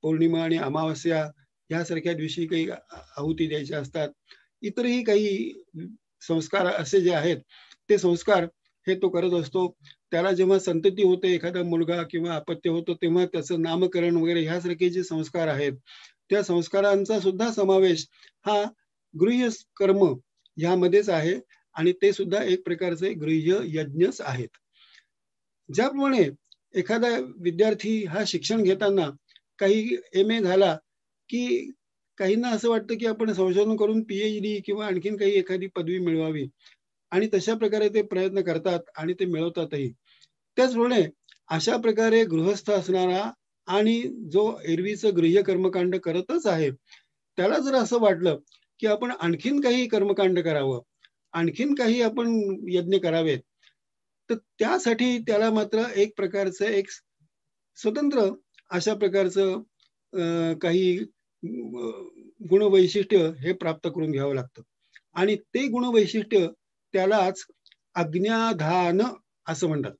Speaker 2: पौर्णिमा आणि अमावस्या यासारख्या दिवशी काही आहुती द्यायच्या असतात. इतरही काही संस्कार असे जे आहेत ते संस्कार हे तो करत असतो. त्याला जेव्हा संतती होते, एखादा मुलगा किंवा अपत्य होतं, तेव्हा त्याचं नामकरण वगैरे ह्यासारखे जे संस्कार आहेत त्या संस्कारांचा सुद्धा समावेश हा गृह्य कर्म ह्यामध्येच आहे आणि ते सुद्धा एक प्रकारचे गृह्य यज्ञच आहेत. ज्याप्रमाणे एखादा विद्यार्थी हा शिक्षण घेताना काही MA झाला की काहींना असं वाटतं की आपण संशोधन करून PhD किंवा आणखीन काही एखादी पदवी मिळवावी आणि तशा प्रकारे ते प्रयत्न करतात आणि ते मिळवतातही. त्याचप्रमाणे अशा प्रकारे गृहस्थ असणारा आणि जो एरवीचं गृह्य कर्मकांड करतच आहे त्याला जर असं वाटलं की आपण आणखीन काही कर्मकांड करावं, आणखीन काही आपण यज्ञ करावेत, तर त्यासाठी त्याला मात्र एक प्रकारचं एक स्वतंत्र अशा प्रकारचं काही गुणवैशिष्ट्य हे प्राप्त करून घ्यावं लागतं. आणि ते गुणवैशिष्ट्य त्यालाच अज्ञाधान असं म्हणतात.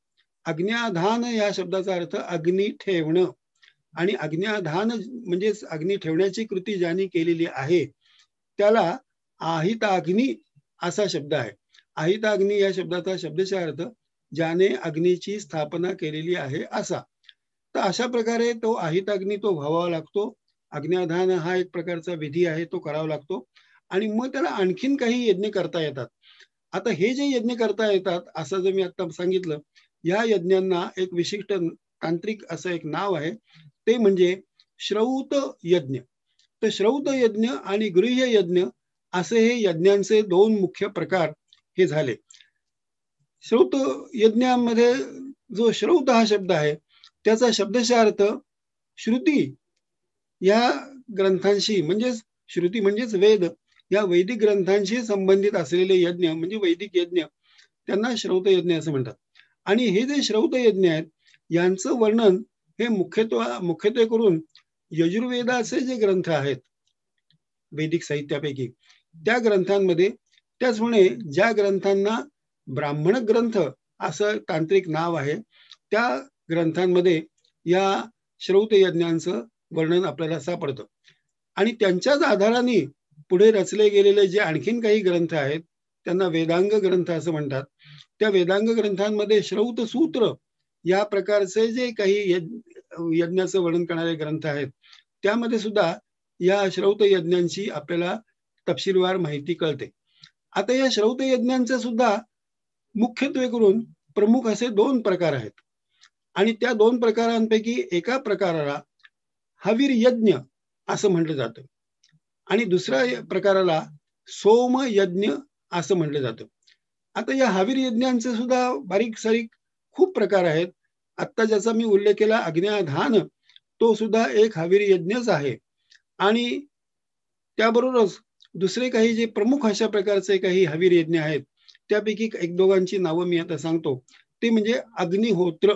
Speaker 2: अज्ञाधान या शब्दाचा अर्थ अग्नी ठेवणं. आणि अज्ञाधान म्हणजेच अग्नी ठेवण्याची कृती ज्यांनी केलेली आहे त्याला आहिताग्नी असा शब्द आहे. आहिताग्नी या शब्दाचा शब्दशः अर्थ ज्याने अग्नीची स्थापना केलेली आहे असा. तर अशा प्रकारे तो आहिताग्नी तो व्हावा लागतो. अज्ञाधान हा एक प्रकारचा विधी आहे, तो करावा लागतो. आणि मग त्याला आणखीन काही यज्ञ करता येतात. आता हे जे यज्ञ करता येतात असं जे मी आता सांगितलं, या यज्ञांना एक विशिष्ट तांत्रिक असं एक नाव आहे, ते म्हणजे श्रौत यज्ञ. तर श्रौत यज्ञ आणि गृह्य यज्ञ असे हे यज्ञांचे दोन मुख्य प्रकार हे झाले. श्रौत यज्ञामध्ये जो श्रौत हा शब्द आहे त्याचा शब्दशः अर्थ श्रुती या ग्रंथांशी म्हणजेच श्रुती म्हणजेच वेद या वैदिक ग्रंथांशी संबंधित असलेले यज्ञ म्हणजे वैदिक यज्ञ त्यांना श्रौत यज्ञ असं म्हणतात. आणि हे जे श्रौत यज्ञ आहेत यांचं वर्णन हे मुख्यत्वे करून यजुर्वेदाचे जे ग्रंथ आहेत वैदिक साहित्यापैकी त्या ग्रंथांमध्ये, त्याचमुळे ज्या ग्रंथांना ब्राह्मण ग्रंथ असं तांत्रिक नाव आहे त्या ग्रंथांमध्ये या श्रौत यज्ञांचं वर्णन आपल्याला सापडतं. आणि त्यांच्याच आधाराने पुढे रचले गेलेले जे आणखीन काही ग्रंथ आहेत त्यांना वेदांग ग्रंथ असं म्हणतात. त्या वेदांग ग्रंथांमध्ये श्रौत सूत्र या प्रकारचे जे काही यज्ञाचं वर्णन करणारे ग्रंथ आहेत त्यामध्ये सुद्धा या श्रौत यज्ञांची आपल्याला तपशीलवार माहिती कळते. आता या श्रौत यज्ञांचे सुद्धा मुख्यत्वे करून प्रमुख असे दोन प्रकार आहेत. आणि त्या दोन प्रकारांपैकी एका प्रकाराला हवीर यज्ञ असं म्हटलं जातं आणि दुसऱ्या प्रकाराला सोम यज्ञ असं म्हटलं जातं. आता या हवीर यज्ञांचे सुद्धा बारीक सारीक खूप प्रकार आहेत. आत्ता ज्याचा मी उल्लेख केला अज्ञाधान, तो सुद्धा एक हवीर यज्ञच आहे. आणि त्याबरोबरच दुसरे काही जे प्रमुख अशा प्रकारचे काही हवीर यज्ञ आहेत त्यापैकी एक दोघांची नावं मी आता सांगतो. ते म्हणजे अग्निहोत्र.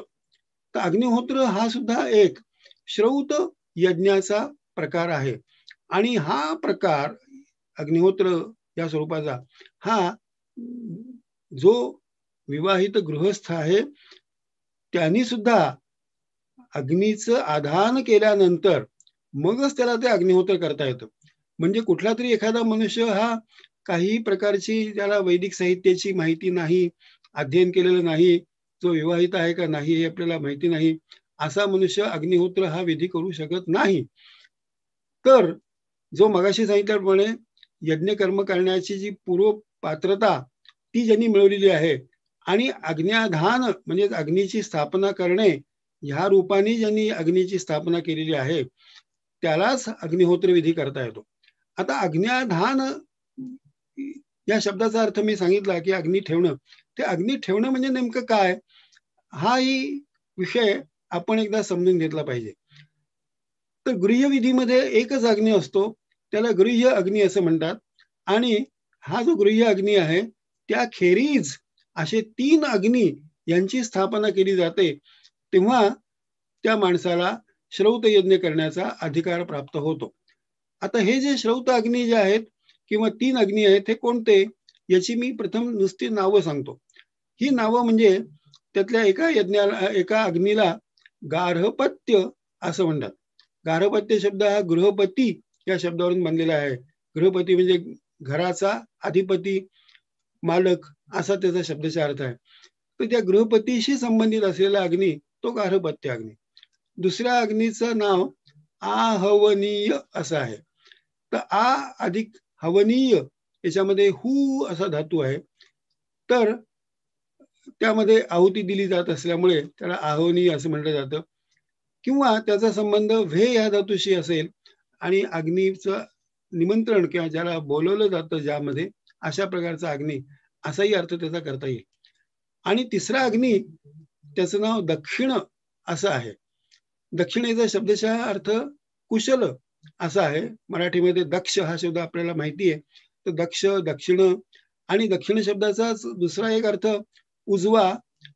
Speaker 2: तर अग्निहोत्र हा सुद्धा एक श्रौत यज्ञाचा प्रकार आहे. आणि हा प्रकार अग्निहोत्र या स्वरूपाचा हा जो विवाहित गृहस्थ आहे त्यांनी सुद्धा अग्नीचं आधान केल्यानंतर मगच त्याला ते अग्निहोत्र करता येतं. म्हणजे कुठला तरी एखादा मनुष्य हा काही प्रकारची त्याला वैदिक साहित्याची माहिती नाही, अध्ययन केलेलं नाही, जो विवाहित आहे का नाही हे आपल्याला माहिती नाही, असा मनुष्य अग्निहोत्र हा विधी करू शकत नाही. तर जो मगाशी सांगितल्याप्रमाणे यज्ञ कर्म करण्याची जी पूर्व पात्रता ती ज्यांनी मिळवलेली आहे आणि अग्न्याधान म्हणजे अग्नीची स्थापना करणे ह्या रूपाने ज्यांनी अग्नीची स्थापना केलेली आहे त्यालाच अग्निहोत्र विधी करता येतो. आता अग्न्याधान या शब्दाचा अर्थ मी सांगितला की अग्नी ठेवणं. ते अग्नी ठेवणं म्हणजे नेमकं काय हाही विषय आपण एकदा समजून घेतला पाहिजे. तर गृह्यविधीमध्ये एकच अग्नी असतो, त्याला गृह्य अग्नी असं म्हणतात. आणि हा जो गृह्य अग्नी आहे त्या खेरीज असे 3 अग्नी यांची स्थापना केली जाते, तेव्हा त्या माणसाला श्रौत यज्ञ करण्याचा अधिकार प्राप्त होतो. आता हे जे श्रौत अग्नी जे आहेत किंवा 3 अग्नी आहेत हे कोणते याची मी प्रथम नुसती नावं सांगतो. ही नावं म्हणजे त्यातल्या एका अग्नीला गार्हपत्य असं म्हणतात. गार्हपत्य शब्द हा गृहपती या शब्दावरून बनलेला आहे. गृहपती म्हणजे घराचा अधिपती, मालक असा त्याचा शब्दाचा अर्थ आहे. तर त्या गृहपतीशी संबंधित असलेला अग्नी तो गार्हपत्य अग्नी. दुसऱ्या अग्नीचं नाव आहवनीय असं आहे. तर आ अधिक हवनीय याच्यामध्ये हू असा धातू आहे, तर त्यामध्ये आहुती दिली जात असल्यामुळे त्याला आहवनीय असं म्हटलं जातं. किंवा त्याचा संबंध व्हे या धातूशी असेल आणि अग्नीचं निमंत्रण किंवा ज्याला बोलवलं जातं ज्यामध्ये अशा प्रकारचा अग्नी असाही अर्थ त्याचा करता येईल. आणि तिसरा अग्नी त्याचं नाव दक्षिण असं आहे. दक्षिणेचा शब्दशः अर्थ कुशल असा आहे. मराठीमध्ये दक्ष हा शब्द आपल्याला माहिती आहे. तर दक्ष, दक्षिण आणि दक्षिण शब्दाचा दुसरा एक अर्थ उजवा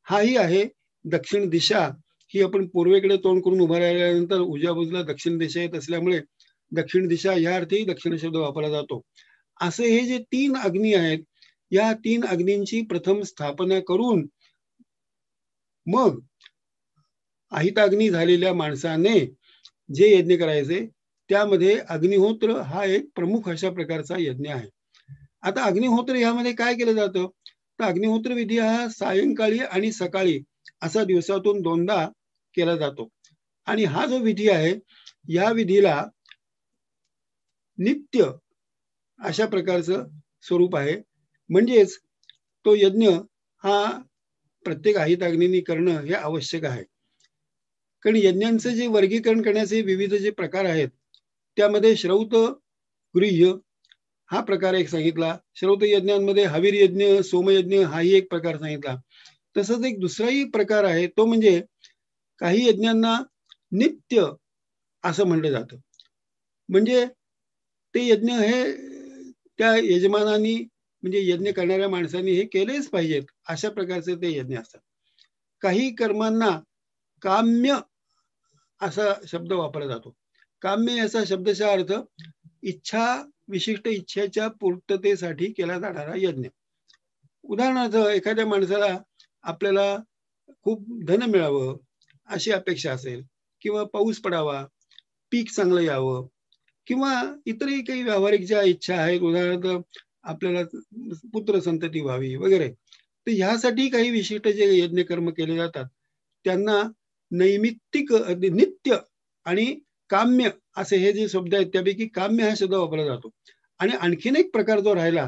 Speaker 2: हाही आहे. दक्षिण दिशा ही आपण पूर्वेकडे तोंड करून उभा राहिल्यानंतर उजव्या बाजूला दक्षिण दिशा येत असल्यामुळे दक्षिण दिशा या अर्थी दक्षिण शब्द वापरला जातो. असे हे जे 3 अग्नी आहेत, या 3 अग्नींची प्रथम स्थापना करून मग अहिताग्नी झालेल्या माणसाने जे यज्ञ करायचे त्यामध्ये अग्निहोत्र हा एक प्रमुख अशा प्रकारचा यज्ञ आहे. आता अग्निहोत्र यामध्ये काय केलं जातं, तर अग्निहोत्र विधी हा सायंकाळी आणि सकाळी असा दिवसातून 2दा केला जातो. आणि हा जो विधी आहे या विधीला नित्य अशा प्रकारचं स्वरूप आहे. म्हणजेच तो यज्ञ हा प्रत्येक अहिताग्नींनी करणं हे आवश्यक आहे. कारण यज्ञांचं जे वर्गीकरण करण्याचे विविध जे प्रकार आहेत त्यामध्ये श्रौत गृह्य हा प्रकार एक सांगितला. श्रौत यज्ञांमध्ये हवीर यज्ञ, सोमयज्ञ हाही एक प्रकार सांगितला. तसंच एक दुसराही प्रकार आहे, तो म्हणजे काही यज्ञांना नित्य असं म्हणलं जातं. म्हणजे ते यज्ञ हे त्या यजमानांनी म्हणजे यज्ञ करणाऱ्या माणसांनी हे केलेच पाहिजेत अशा प्रकारचे ते यज्ञ असतात. काही कर्मांना काम्य असा शब्द वापरला जातो. काम्य याचा शब्दशः अर्थ इच्छा, विशिष्ट इच्छेच्या पूर्ततेसाठी केला जाणारा यज्ञ. उदाहरणार्थ एखाद्या माणसाला आपल्याला खूप धन मिळावं अशी अपेक्षा असेल, किंवा पाऊस पडावा, पीक चांगलं यावं, किंवा इतरही काही व्यावहारिक ज्या इच्छा आहेत, उदाहरणार्थ आपल्याला पुत्र संतती व्हावी वगैरे, तर ह्यासाठी काही विशिष्ट जे यज्ञ कर्म केले जातात त्यांना नैमित्तिक, नित्य आणि काम्य असे हे जे शब्द आहेत त्यापैकी काम्य हा शब्द वापरला जातो. आणि आणखीन एक प्रकार जो राहिला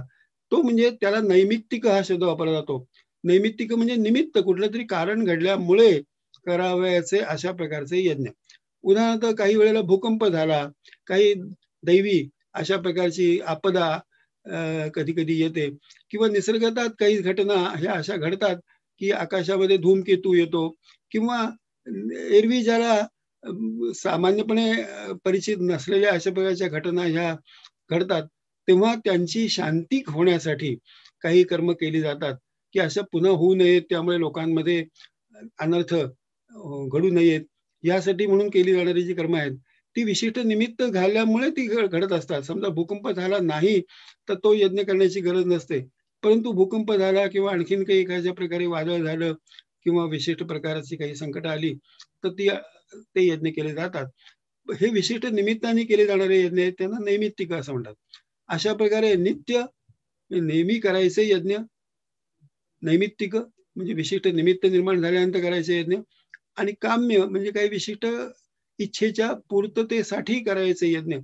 Speaker 2: तो म्हणजे त्याला नैमित्तिक हा शब्द वापरला जातो. नैमित्तिक म्हणजे निमित्त, कुठलं तरी कारण घडल्यामुळे करावयाचे अशा प्रकारचे यज्ञ. उदाहरणार्थ काही वेळेला भूकंप झाला, काही दैवी अशा प्रकारची आपदा कधी कधी येते, किंवा निसर्गात काही घटना ह्या अशा घडतात की आकाशामध्ये धूमकेतू येतो, किंवा एरवी ज्याला सामान्यपणे परिचित नसलेल्या अशा प्रकारच्या घटना ह्या घडतात, तेव्हा त्यांची शांती होण्यासाठी काही कर्म केली जातात की असं पुन्हा होऊ नये, त्यामुळे लोकांमध्ये अनर्थ घडू नयेत यासाठी म्हणून केली जाणारी जी कर्म आहेत ती विशिष्ट निमित्त घालल्यामुळे ती घडत असतात. समजा भूकंप झाला नाही तर तो यज्ञ करण्याची गरज नसते, परंतु भूकंप झाला किंवा आणखीन काही एखाद्या प्रकारे वादळ झालं किंवा विशिष्ट प्रकारची काही संकट आली तर ते यज्ञ केले जातात. हे विशिष्ट निमित्ताने केले जाणारे यज्ञ आहेत, त्यांना नैमित्तिक असं म्हणतात. अशा प्रकारे नित्य नेहमी करायचे यज्ञ, नैमित्तिक म्हणजे विशिष्ट निमित्त निर्माण झाल्यानंतर करायचे यज्ञ, आणि काम्य म्हणजे काही विशिष्ट इच्छेच्या पूर्ततेसाठी करायचे यज्ञ.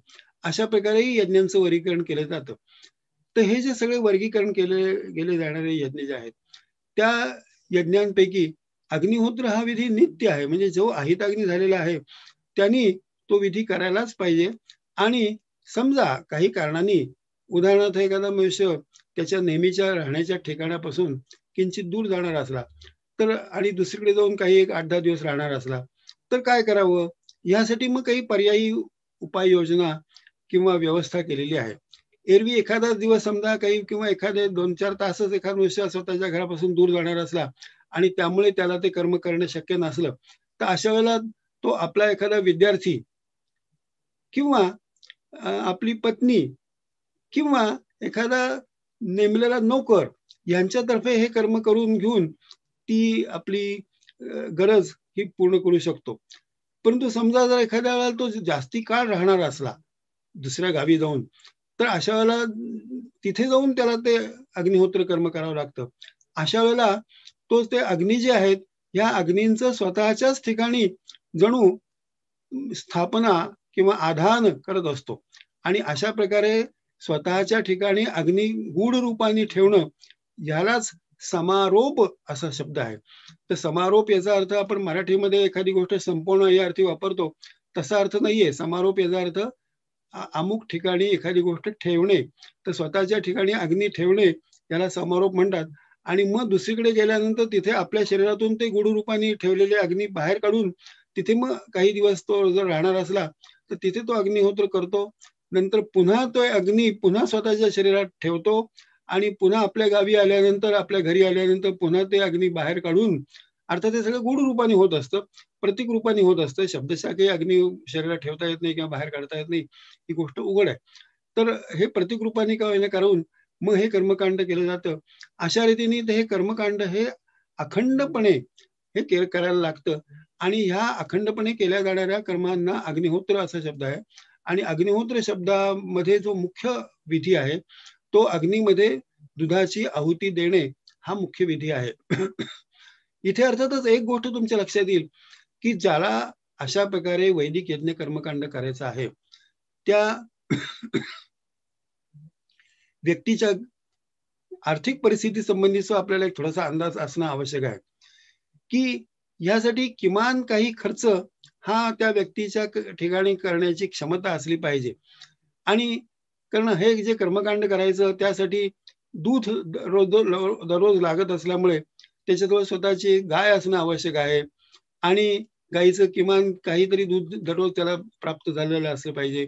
Speaker 2: अशा प्रकारेही यज्ञांचं वर्गीकरण केलं जातं. तर हे जे सगळे वर्गीकरण गेले जाणारे यज्ञ जे आहेत त्या यज्ञांपैकी अग्निहोत्र हा विधी नित्य आहे. म्हणजे जो अहिताग्नी झालेला आहे त्यांनी तो विधी करायलाच पाहिजे. आणि समजा काही कारणाने उदाहरणार्थ एखादा मनुष्य त्याच्या नेहमीच्या राहण्याच्या ठिकाणापासून किंचित दूर जाणार असला तर, आणि दुसरीकडे जाऊन काही एक 8-10 दिवस राहणार असला तर काय करावं, यासाठी मग काही पर्यायी उपाययोजना किंवा व्यवस्था केलेली आहे. एरवी एखादा दिवस समजा काही किंवा एखादे 2-4 तासच एखादा मनुष्य स्वतःच्या घरापासून दूर जाणार असला आणि त्यामुळे त्याला ते कर्म करणं शक्य नसलं तर अशा वेळेला तो आपला एखादा विद्यार्थी किंवा आपली पत्नी किंवा एखादा नेमलेला नोकर यांच्यातर्फे हे कर्म करून घेऊन ती आपली गरज ही पूर्ण करू शकतो. परंतु समजा जर एखाद्या वेळेला तो जास्ती काळ राहणार असला दुसऱ्या गावी जाऊन, तर अशा वेळेला तिथे जाऊन त्याला ते अग्निहोत्र कर्म करावं लागतं. अशा वेळेला तो ते अग्नी जे आहेत या अग्नींचं स्वतःच्याच ठिकाणी जणू स्थापना किंवा आधान करत असतो. आणि अशा प्रकारे स्वतःच्या ठिकाणी अग्नी गूढ रूपाने ठेवणं यालाच समारोप असा शब्द आहे. तर समारोप याचा अर्थ आपण मराठीमध्ये एखादी गोष्ट संपवणं या अर्थी वापरतो, तसा अर्थ नाहीये. समारोप याचा अर्थ अमुक ठिकाणी एखादी गोष्ट ठेवणे. तर स्वतःच्या ठिकाणी अग्नी ठेवणे याला समारोप म्हणतात. आणि मग दुसरीकडे गेल्यानंतर तिथे आपल्या शरीरातून ते गूढ रूपाने ठेवलेले अग्नी बाहेर काढून तिथे मग काही दिवस तो जर राहणार असला तर तिथे तो अग्निहोत्र करतो. नंतर पुन्हा तो अग्नी पुन्हा स्वतःच्या शरीरात ठेवतो आणि पुन्हा आपल्या गावी आल्यानंतर, आपल्या घरी आल्यानंतर पुन्हा ते अग्नी बाहेर काढून, अर्थात ते सगळं गूढ रूपाने होत असतं, प्रतीक रूपाने होत असतं. शब्दशः काही अग्नी शरीरात ठेवता येत नाही किंवा बाहेर काढता येत नाही, ही गोष्ट उघड आहे. तर हे प्रतीक रूपाने का होईना करून मग हे कर्मकांड केलं जातं. अशा रीतीने हे कर्मकांड हे अखंडपणे हे करायला लागतं. आणि ह्या अखंडपणे केल्या जाणाऱ्या कर्मांना अग्निहोत्र असा शब्द आहे. आणि अग्निहोत्र शब्दामध्ये जो मुख्य विधी आहे तो अग्नीमध्ये दुधाची आहुती देणे हा मुख्य विधी आहे. इथे अर्थातच एक गोष्ट तुमच्या लक्षात येईल की ज्याला अशा प्रकारे वैदिक यज्ञ कर्मकांड करायचं आहे त्या व्यक्तीच्या आर्थिक परिस्थिती संबंधीचा आपल्याला एक थोडासा अंदाज असणं आवश्यक आहे की यासाठी किमान काही खर्च हा त्या व्यक्तीच्या ठिकाणी करण्याची क्षमता असली पाहिजे. आणि कारण हे जे कर्मकांड करायचं त्यासाठी दूध दररोज लागत असल्यामुळे त्याच्याजवळ स्वतःची गाय असणं आवश्यक आहे. आणि गाईचं किमान काहीतरी दूध दररोज त्याला प्राप्त झालेलं असलं पाहिजे.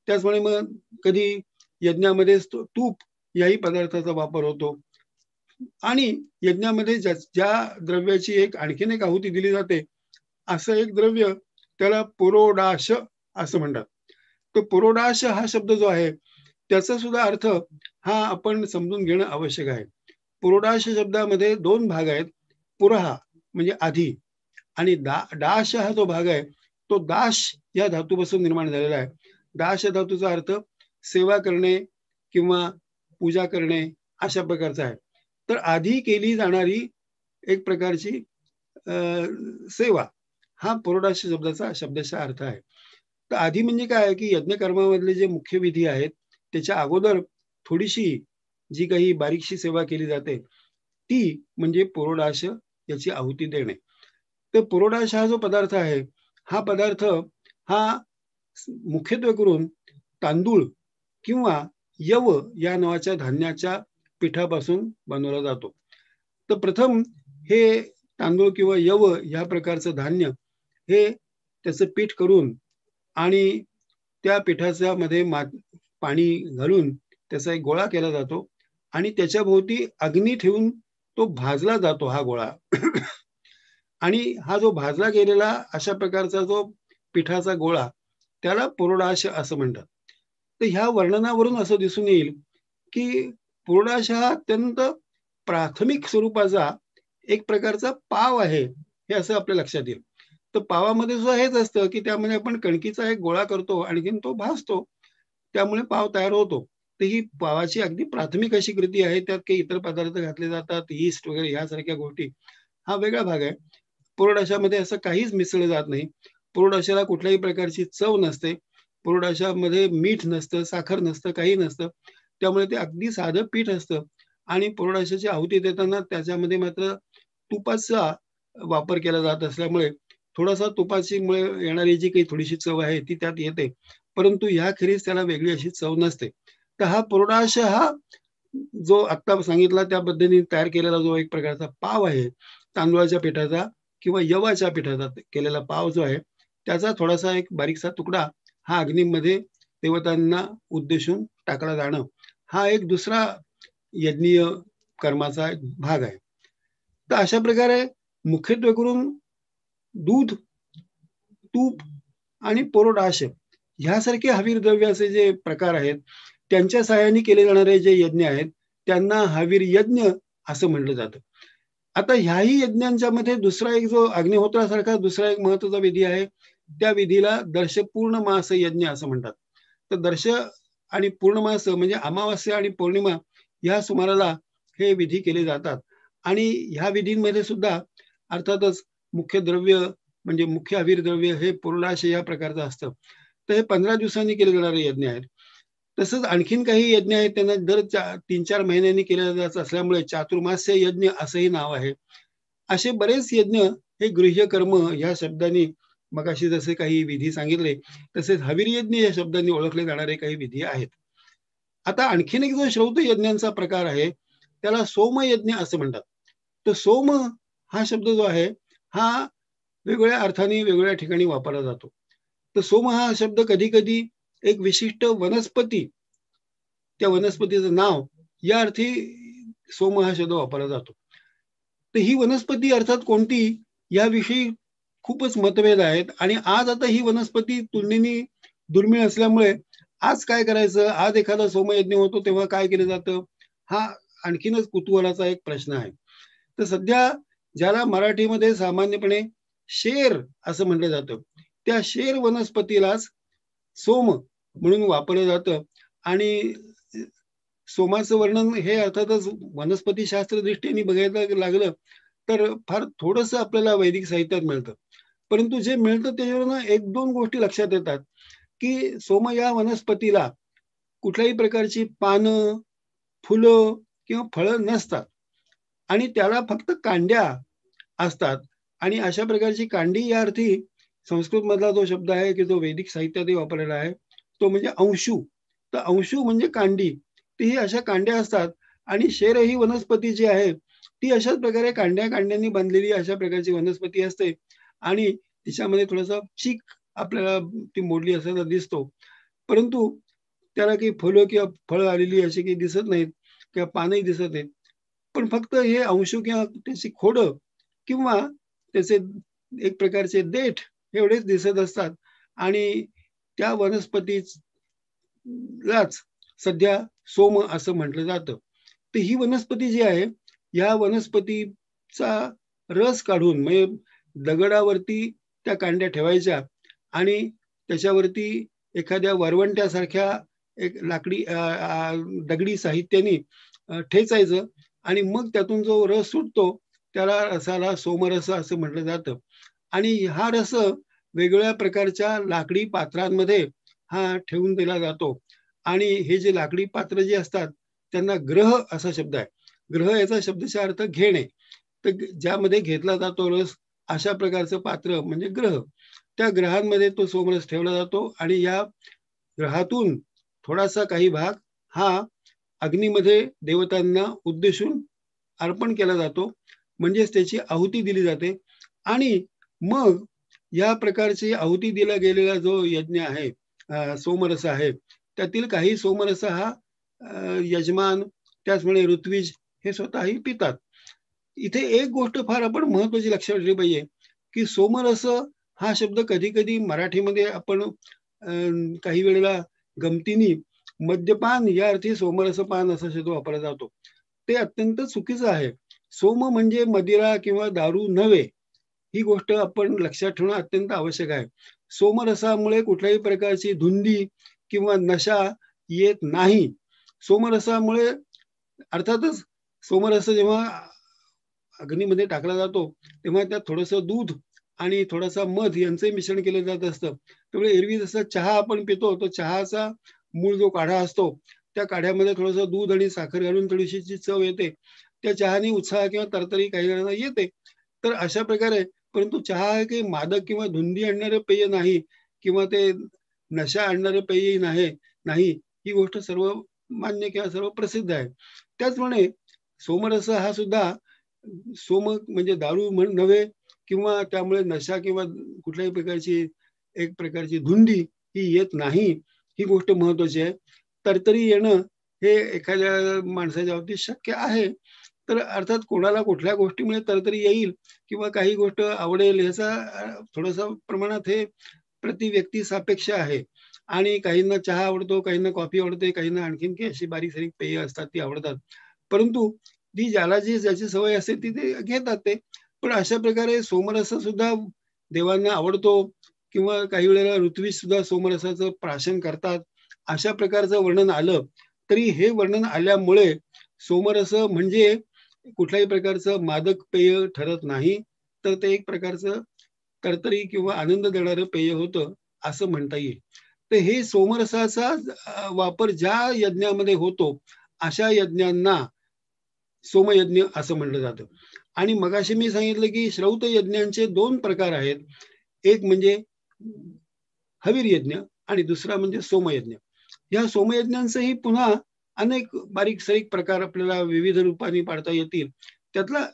Speaker 2: त्याचमुळे मग कधी यज्ञामध्ये तूप याही पदार्थाचा वापर होतो. आणि यज्ञामध्ये ज्या द्रव्याची आणखीन एक आहुती दिली जाते असं एक द्रव्य त्याला पुरोडाश असं म्हणतात. तो पुरोडाश हा शब्द जो आहे त्याचा सुद्धा अर्थ हा आपण समजून घेणं आवश्यक आहे. पुरोडाश शब्दामध्ये दोन भाग आहेत. पुरहा म्हणजे आधी आणि डाश हा जो भाग आहे तो दाश या धातूपासून निर्माण झालेला आहे. दाश धातूचा अर्थ सेवा करणे किंवा पूजा करणे अशा प्रकारचा आहे. तर आधी केली जाणारी एक प्रकारची सेवा हा पुरोडाश शब्दाचा शब्दशः अर्थ आहे. तर आधी म्हणजे काय की यज्ञकर्मामधले जे मुख्य विधी आहेत त्याच्या अगोदर थोडीशी जी काही बारीकशी सेवा केली जाते ती म्हणजे पुरोडाश याची आहुती देणे. तर पुरोडाश हा जो पदार्थ आहे हा पदार्थ हा मुख्यत्वे करून तांदूळ किंवा यव या नावाच्या धान्याच्या पिठापासून बनवला जातो. तर प्रथम हे तांदूळ किंवा यव या प्रकारचं धान्य हे त्याचं पीठ करून आणि त्या पिठाच्या मध्ये पाणी घालून त्याचा एक गोळा केला जातो आणि त्याच्या भोवती अग्नी ठेवून तो भाजला जातो हा गोळा. आणि हा जो भाजला गेलेला अशा प्रकारचा जो पिठाचा गोळा त्याला पुरोडाश असं म्हणतात. तर ह्या वर्णनावरून असं दिसून येईल की पुरोडाश हा अत्यंत प्राथमिक स्वरूपाचा एक प्रकारचा पाव आहे हे असं आपल्या लक्षात येईल. तर पावामध्ये सुद्धा हेच असतं की त्यामध्ये आपण कणकीचा एक गोळा करतो आणखीन तो भाजतो त्यामुळे पाव तयार होतो. तर ही पावाची अगदी प्राथमिक अशी कृती आहे. त्यात काही इतर पदार्थ घातले जातात, यीस्ट वगैरे ह्यासारख्या गोष्टी हा वेगळा भाग आहे. पुरोडाशामध्ये असं काहीच मिसळलं जात नाही. पुरोडाशाला कुठल्याही प्रकारची चव नसते. पुरोडाशामध्ये मीठ नसतं, साखर नसतं, काही नसतं. त्यामुळे ते अगदी साधं पीठ असतं. आणि पुरोडाशाची आहुती देताना त्याच्यामध्ये मात्र तुपाचा वापर केला जात असल्यामुळे थोडासा तुपाची मुळे येणारी जी काही थोडीशी चव आहे ती त्यात येते. परंतु ह्याखेरीज त्याला वेगळी अशी चव नसते. तर हा पुरोडाश हा जो आत्ता सांगितला त्या पद्धतीने तयार केलेला जो एक प्रकारचा पाव आहे तांदूळाच्या पिठाचा किंवा यवाच्या पिठाचा केलेला पाव जो आहे त्याचा थोडासा एक बारीकसा तुकडा हा अग्नीमध्ये देवतांना उद्देशून टाकला जाणं हा एक दुसरा यज्ञीय कर्माचा भाग आहे. तर अशा प्रकारे मुख्यत्वे करून दूध, तूप आणि पुरोडाश ह्यासारखे हवीर द्रव्याचे जे प्रकार आहेत त्यांच्या सहाय्याने केले जाणारे जे यज्ञ आहेत त्यांना हवीर यज्ञ असं म्हटलं जातं. आता ह्याही यज्ञांच्या मध्ये दुसरा एक जो अग्निहोत्रासारखा दुसरा एक महत्वाचा विधी आहे त्या विधीला दर्श पूर्णमास यज्ञ असं म्हणतात. तर दर्श आणि पूर्णमास म्हणजे अमावास्या आणि पौर्णिमा या सुमाराला हे विधी केले जातात. आणि ह्या विधींमध्ये सुद्धा अर्थातच मुख्य द्रव्य म्हणजे मुख्य हवीर द्रव्य हे पुरोडाश या प्रकारचं असतं. तर हे 15 दिवसांनी केले जाणारे यज्ञ आहेत. तसंच आणखीन काही यज्ञ आहेत त्यांना दर 3-4 महिन्यांनी केले जात असल्यामुळे चातुर्मास्य यज्ञ असंही नाव आहे. असे बरेच यज्ञ हे गृह्य कर्म या शब्दांनी मगाशी जसे काही विधी सांगितले तसेच हवीर यज्ञ या शब्दांनी ओळखले जाणारे काही विधी आहेत. आता आणखीन एक जो श्रौत यज्ञांचा प्रकार आहे त्याला सोमयज्ञ असं म्हणतात. तर सोम हा शब्द जो आहे हा वेगवेगळ्या अर्थाने वेगवेगळ्या ठिकाणी वापरला जातो. तर सोम हा शब्द कधी कधी एक विशिष्ट वनस्पती त्या वनस्पतीचं नाव या अर्थी सोम हा शब्द वापरला जातो. तर ही वनस्पती अर्थात कोणती याविषयी खूपच मतभेद आहेत. आणि आज आता ही वनस्पती तुलनेने दुर्मिळ असल्यामुळे आज काय करायचं, आज एखादा सोमयज्ञ होतो तेव्हा काय केलं जातं, हा आणखीनच कुतूहलाचा एक प्रश्न आहे. तर सध्या ज्याला मराठीमध्ये सामान्यपणे शेर असं म्हटलं जातं, त्या शेर वनस्पतीलाच सोम म्हणून वापरलं जातं. आणि सोमाचं वर्णन हे अर्थातच वनस्पतीशास्त्र दृष्टीने बघायला लागलं तर फार थोडस आपल्याला वैदिक साहित्यात मिळतं. परंतु जे मिळतं त्याच्यावरून एक दोन गोष्टी लक्षात येतात की सोम या वनस्पतीला कुठल्याही प्रकारची पानं, फुलं किंवा फळं नसतात आणि त्याला फक्त कांड्या असतात. आणि अशा प्रकारची कांडी या अर्थी संस्कृत मधला जो शब्द आहे की जो वैदिक साहित्यातही वापरलेला आहे तो म्हणजे अंशू. तर अंशू म्हणजे कांडी, ती ही अशा कांड्या असतात. आणि शेर ही वनस्पती जी आहे ती अशाच प्रकारे कांड्या कांड्यांनी बांधलेली अशा प्रकारची वनस्पती असते. आणि तिच्यामध्ये थोडासा चीक आपल्याला ती मोडली असताना दिसतो, परंतु त्याला काही फुलं किंवा फळं आलेली अशी काही दिसत नाहीत किंवा पानही दिसत नाहीत. पण फक्त हे अंशू किंवा त्याची खोडं किंवा त्याचे एक प्रकारचे देठ एवढेच दिसत असतात. आणि त्या वनस्पतीलाच सध्या सोम असं म्हटलं जातं. तर ही वनस्पती जी आहे या वनस्पतीचा रस काढून म्हणजे दगडावरती त्या कांड्या ठेवायच्या आणि त्याच्यावरती एखाद्या वरवंट्यासारख्या एक लाकडी दगडी साहित्याने ठेचायचं आणि मग त्यातून जो रस सुटतो त्याला रसाला सोमरस असं म्हटलं जातं. आणि हा रस वेगवेगळ्या प्रकारच्या लाकडी पात्रांमध्ये हा ठेवून दिला जातो. आणि हे जे लाकडी पात्र जे असतात त्यांना ग्रह असा शब्द आहे. ग्रह याचा शब्दशः अर्थ घेणे. तर ज्यामध्ये घेतला जातो रस अशा प्रकारचं पात्र म्हणजे ग्रह. त्या ग्रहांमध्ये तो सोमरस ठेवला जातो आणि या ग्रहातून थोडासा काही भाग हा अग्नीमध्ये देवतांना उद्देशून अर्पण केला जातो, म्हणजेच त्याची आहुती दिली जाते. आणि मग या प्रकारची आहुती दिला गेलेला जो यज्ञ आहे, सोमरस आहे, त्यातील काही सोमरस हा यजमान त्याचमुळे ऋत्विज हे स्वतःही पितात. इथे एक गोष्ट फार आपण महत्वाची लक्षात ठेवली पाहिजे की सोमरस हा शब्द कधी कधी मराठीमध्ये आपण काही वेळेला गमतीने मद्यपान या अर्थी सोमरस पान असा शब्द वापरला जातो. ते अत्यंत चुकीचं आहे. सोम म्हणजे मदिरा किंवा दारू नव्हे, ही गोष्ट आपण लक्षात ठेवणं अत्यंत आवश्यक आहे. सोमरसामुळे कुठल्याही प्रकारची धुंदी किंवा नशा येत नाही. सोमरसामुळे अर्थातच सोमरस जेव्हा अग्नीमध्ये टाकला जातो तेव्हा त्यात थोडंसं दूध आणि थोडासा मध यांचंही मिश्रण केलं जात असतं. त्यामुळे एरवी जसं चहा आपण पितो तो चहाचा मूळ जो काढा असतो त्या काढ्यामध्ये थोडंसं दूध आणि साखर घालून थोडीशी चव येते. त्या चहाने उत्साह किंवा तरतरी काही जणांना येते. तर अशा प्रकारे, परंतु चहा हे काही मादक किंवा धुंदी आणणारं पेय नाही किंवा ते नशा आणणारं पेय नाही, ही गोष्ट सर्व मान्य किंवा सर्व प्रसिद्ध आहे. त्याचप्रमाणे सोमरस हा सुद्धा सोम म्हणजे दारू नव्हे किंवा त्यामुळे नशा किंवा कुठल्याही प्रकारची एक प्रकारची धुंदी ही येत नाही, ही गोष्ट महत्वाची आहे. तरतरी येणं हे एखाद्या माणसाच्या बाबतीत शक्य आहे. तर अर्थात कोणाला कुठल्या गोष्टीमुळे तरतरी येईल किंवा काही गोष्ट आवडेल याचा थोडंसं प्रमाणात हे प्रति व्यक्ती सापेक्ष आहे. आणि काहींना चहा आवडतो, काहींना कॉफी आवडते, काहींना आणखीन काही अशी बारीक सारीक पेय असतात ती आवडतात. परंतु ती ज्याला जी ज्याची सवय असते ती ते घेतात ते. पण अशा प्रकारे सोमरस सुद्धा देवांना आवडतो किंवा काही वेळेला ऋत्विज सुद्धा सोमरसाचं प्राशन करतात. अशा प्रकारचं वर्णन आलं तरी हे वर्णन आल्यामुळे सोमरस म्हणजे कुठल्याही प्रकारचं मादक पेय ठरत नाही, तर ते एक प्रकारचं तरतरी किंवा आनंद देणारं पेय होतं असं म्हणता येईल. तर हे सोमरसाचा वापर ज्या यज्ञामध्ये होतो अशा यज्ञांना सोमयज्ञ असं म्हटलं जातं. आणि मगाशी मी सांगितलं की श्रौत यज्ञांचे दोन प्रकार आहेत. एक म्हणजे हवीर यज्ञ आणि दुसरा म्हणजे सोमयज्ञ. या सोमयज्ञांचंही पुन्हा अनेक बारीक सारीक प्रकार आपल्याला विविध रूपाने पाडता येतील. त्यातला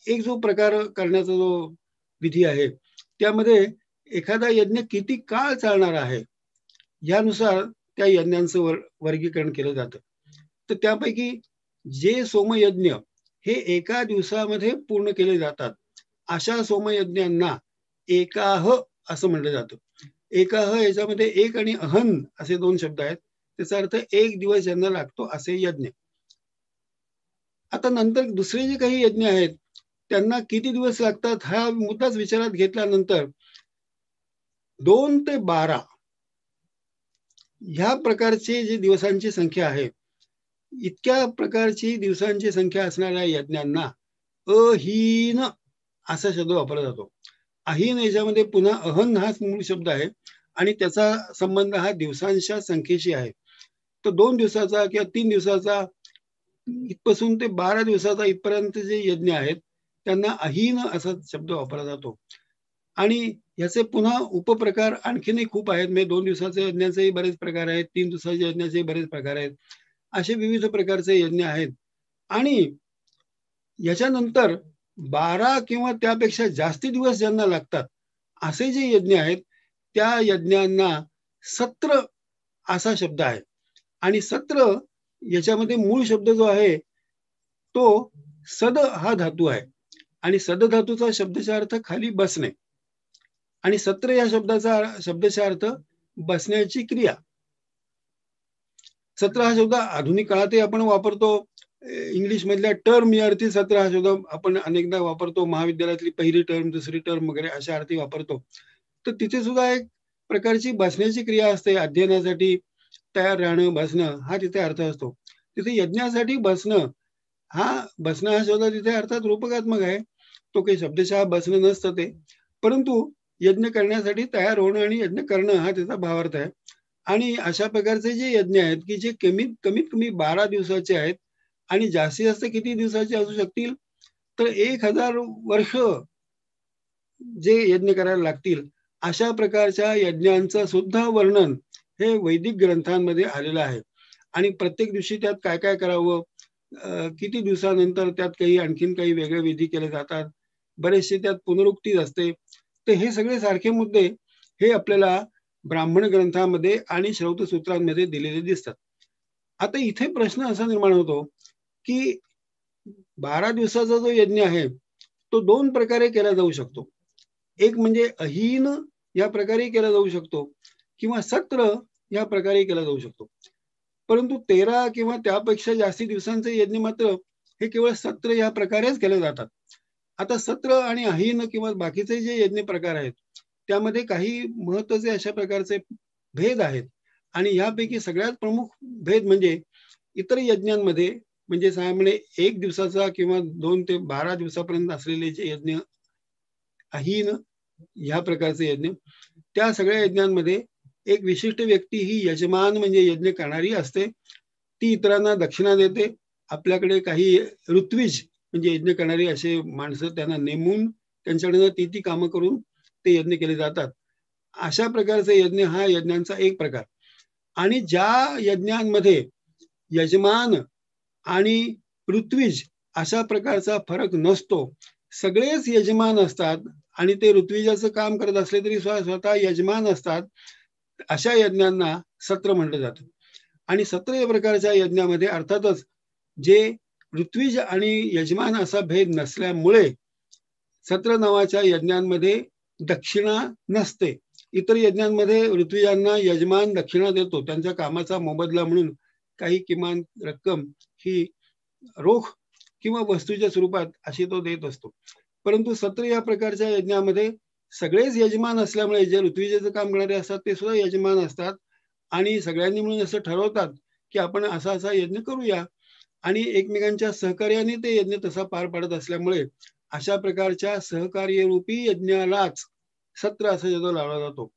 Speaker 2: एक जो प्रकार करण्याचा जो विधी आहे त्यामध्ये एखादा यज्ञ किती काळ चालणार आहे यानुसार त्या यज्ञांचं वर्गीकरण केलं जातं. तर त्यापैकी जे सोमयज्ञ हे एका दिवसामध्ये पूर्ण केले जातात अशा सोमयज्ञांना एकाह असं म्हटलं जातं. एकाह याच्यामध्ये एक आणि अहन असे दोन शब्द आहेत. त्याचा अर्थ एक दिवस ज्यांना लागतो असे यज्ञ. आता नंतर दुसरे जे काही यज्ञ आहेत त्यांना किती दिवस लागतात हा मुद्दाच विचारात घेतल्यानंतर 2 ते 12 ह्या प्रकारचे जे दिवसांची संख्या आहे, इतक्या प्रकारची दिवसांची संख्या असणाऱ्या यज्ञांना अहीन असा शब्द वापरला जातो. अहीन याच्यामध्ये पुन्हा अहन हाच मूळ शब्द आहे आणि त्याचा संबंध हा दिवसांच्या संख्येशी आहे. तर 2 दिवसाचा किंवा 3 दिवसाचा इथपासून ते 12 दिवसाचा इथपर्यंत जे यज्ञ आहेत त्यांना अहीन असा शब्द वापरला जातो. आणि याचे पुन्हा उपप्रकार आणखीनही खूप आहेत. म्हणजे 2 दिवसाच्या यज्ञाचेही बरेच प्रकार आहेत, 3 दिवसाच्या यज्ञाचेही बरेच प्रकार आहेत. असे विविध प्रकारचे यज्ञ आहेत. आणि याच्यानंतर 12 किंवा त्यापेक्षा जास्ती दिवस ज्यांना लागतात असे जे यज्ञ आहेत त्या यज्ञांना सत्र असा शब्द आहे. आणि सत्र याच्यामध्ये मूळ शब्द जो आहे तो सद हा धातू आहे आणि सद धातूचा शब्दशः अर्थ खाली बसणे आणि सत्र या शब्दाचा शब्दशः अर्थ बसण्याची क्रिया. सत्र हा शब्द आधुनिक काळातही आपण वापरतो. इंग्लिश मधल्या टर्म या अर्थी सत्र हा शब्द आपण अनेकदा वापरतो. महाविद्यालयातली पहिली टर्म, दुसरी टर्म वगैरे अशा अर्थी वापरतो. तर तिथे सुद्धा एक प्रकारची बसण्याची क्रिया असते. अध्ययनासाठी तयार राहणं, बसणं हा तिथे अर्थ असतो. तिथे यज्ञासाठी बसणं हा शब्द तिथे अर्थात रूपकात्मक आहे. तो काही शब्दशः बसणं नसतं ते, परंतु यज्ञ करण्यासाठी तयार होणं आणि यज्ञ करणं हा त्याचा भावार्थ आहे. आणि अशा प्रकारचे जे यज्ञ आहेत की जे कमीत कमी 12 दिवसाचे आहेत आणि जास्तीत जास्त किती दिवसाचे असू शकतील तर 1000 वर्ष जे यज्ञ करायला लागतील अशा प्रकारच्या यज्ञांचं सुद्धा वर्णन हे वैदिक ग्रंथांमध्ये आलेलं आहे. आणि प्रत्येक दिवशी त्यात काय काय करावं, किती दिवसानंतर त्यात काही आणखीन काही वेगळे विधी केले जातात, बरेचसे त्यात पुनरुक्ती असते. तर हे सगळे सारखे मुद्दे हे आपल्याला ब्राह्मण ग्रंथामध्ये आणि श्रौत सूत्रांमध्ये दिलेले दिसतात. आता इथे प्रश्न असा निर्माण होतो की 12 दिवसाचा जो यज्ञ आहे तो 2 प्रकारे केला जाऊ शकतो. एक म्हणजे अहीन या प्रकारे केला जाऊ शकतो किंवा सत्र या प्रकारे केला जाऊ शकतो. परंतु 13 किंवा त्यापेक्षा जास्ती दिवसांचे यज्ञ मात्र हे केवळ सत्र या प्रकारेच केले जातात. आता सत्र आणि अहीन किंवा बाकीचे जे यज्ञ प्रकार आहेत त्यामध्ये काही महत्वाचे अशा प्रकारचे भेद आहेत. आणि यापैकी सगळ्यात प्रमुख भेद म्हणजे इतर यज्ञांमध्ये म्हणजे साधारणपणे 1 दिवसाचा किंवा 2 ते 12 दिवसापर्यंत असलेले जे यज्ञ अहीन ह्या प्रकारचे यज्ञ, त्या सगळ्या यज्ञांमध्ये एक विशिष्ट व्यक्ती ही यजमान म्हणजे यज्ञ करणारी असते. ती इतरांना दक्षिणा देते. आपल्याकडे काही ऋत्विज म्हणजे यज्ञ करणारी असे माणसं त्यांना नेमून त्यांच्याकडे ती कामं करून ते यज्ञ केले जातात. अशा प्रकारचे यज्ञ हा यज्ञांचा एक प्रकार. आणि ज्या यज्ञांमध्ये यजमान आणि ऋत्विज अशा प्रकारचा फरक नसतो, सगळेच यजमान असतात आणि ते ऋत्विजाचं काम करत असले तरी स्वतः यजमान असतात, अशा यज्ञांना सत्र म्हटलं जातं. आणि सत्र या प्रकारच्या यज्ञामध्ये अर्थातच जे ऋत्विज आणि यजमान असा भेद नसल्यामुळे सत्र नावाच्या यज्ञांमध्ये दक्षिणा नसते. इतर यज्ञांमध्ये ऋत्विजांना यजमान दक्षिणा देतो, त्यांच्या कामाचा मोबदला म्हणून काही किमान रक्कम ही रोख किंवा वस्तूच्या स्वरूपात अशी तो देत असतो. परंतु सत्र या प्रकारच्या यज्ञामध्ये सगळेच यजमान असल्यामुळे जे ऋत्विजेचं काम करणारे असतात ते सुद्धा यजमान असतात आणि सगळ्यांनी मिळून असं ठरवतात की आपण असा असा यज्ञ करूया आणि एकमेकांच्या सहकार्याने ते यज्ञ तसा पार पाडत असल्यामुळे अशा प्रकारच्या सहकार्यरूपी यज्ञालाच सत्र असा शब्द लावला जातो.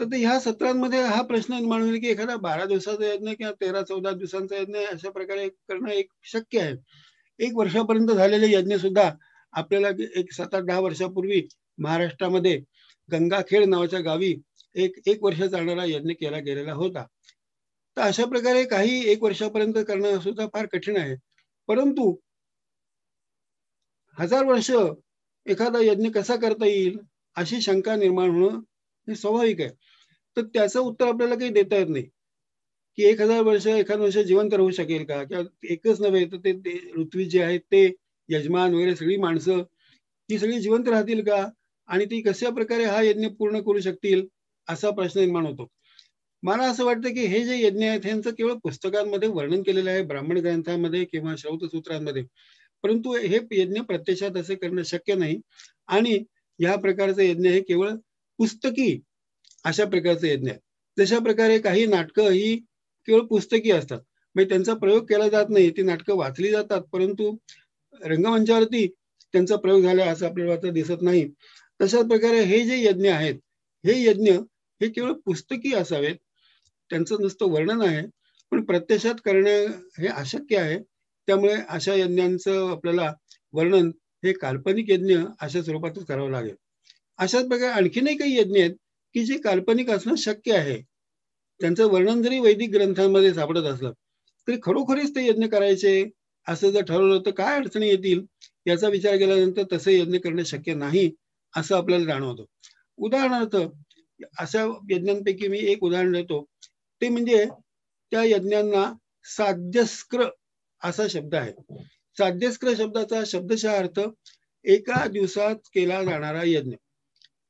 Speaker 2: तर ह्या सत्रांमध्ये हा प्रश्न निर्माण होईल की एखादा 12 दिवसाचा यज्ञ किंवा 13-14 दिवसांचा यज्ञ अशा प्रकारे करणं एक शक्य आहे. 1 वर्षापर्यंत झालेले यज्ञ सुद्धा आपल्याला एक 7-8-10 वर्षापूर्वी महाराष्ट्रामध्ये गंगाखेड नावाच्या गावी एक वर्ष चालणारा यज्ञ केला गेलेला होता. तर अशा प्रकारे काही 1 वर्षापर्यंत करणं सुद्धा फार कठीण आहे. परंतु 1000 वर्ष एखादा यज्ञ कसा करता येईल अशी शंका निर्माण होणं हे स्वाभाविक आहे. तर त्याचं उत्तर आपल्याला काही देता येत नाही की 1000 वर्ष एखाद वर्ष जिवंत राहू शकेल का? किंवा एकच नव्हे तर ते ऋत्वी जे आहेत ते यजमान वगैरे सगळी माणसं ही सगळी जिवंत राहतील का? आणि ती कशा प्रकारे हा यज्ञ पूर्ण करू शकतील असा प्रश्न निर्माण होतो. मला असं वाटतं की हे जे यज्ञ आहेत यांचं केवळ पुस्तकांमध्ये वर्णन केलेलं आहे, ब्राह्मण ग्रंथांमध्ये किंवा श्रौतसूत्रांमध्ये, परंतु हे यज्ञ प्रत्यक्षात असे करणं शक्य नाही. आणि या प्रकारचे यज्ञ हे केवळ पुस्तकी अशा प्रकारचे यज्ञ आहे. जशा प्रकारे काही नाटकं ही केवळ पुस्तकी असतात, म्हणजे त्यांचा प्रयोग केला जात नाही, ती नाटकं वाचली जातात, परंतु रंगमंचावरती त्यांचा प्रयोग झाला असं आपल्याला आता दिसत नाही. तशाच प्रकारे हे जे यज्ञ आहेत, हे यज्ञ हे केवळ पुस्तकी असावेत, त्यांचं नुसतं वर्णन आहे, पण प्रत्यक्षात करणं हे अशक्य आहे. त्यामुळे अशा यज्ञांचं आपल्याला वर्णन हे काल्पनिक यज्ञ अशा स्वरूपातच करावं लागेल. अशाच प्रकारे आणखीनही काही यज्ञ आहेत की जे काल्पनिक असणं शक्य आहे. त्यांचं वर्णन जरी वैदिक ग्रंथांमध्ये सापडत असलं तरी खरोखरीच ते यज्ञ करायचे असं जर ठरवलं तर काय अडचणी येतील याचा विचार केल्यानंतर तसे यज्ञ करणं शक्य नाही असं आपल्याला जाणवतं. उदाहरणार्थ अशा यज्ञांपैकी मी एक उदाहरण देतो, ते म्हणजे त्या यज्ञांना साध्यस्क्र असा शब्द आहे. साध्यस्क्र शब्दाचा शब्दशः अर्थ एका दिवसात केला जाणारा यज्ञ.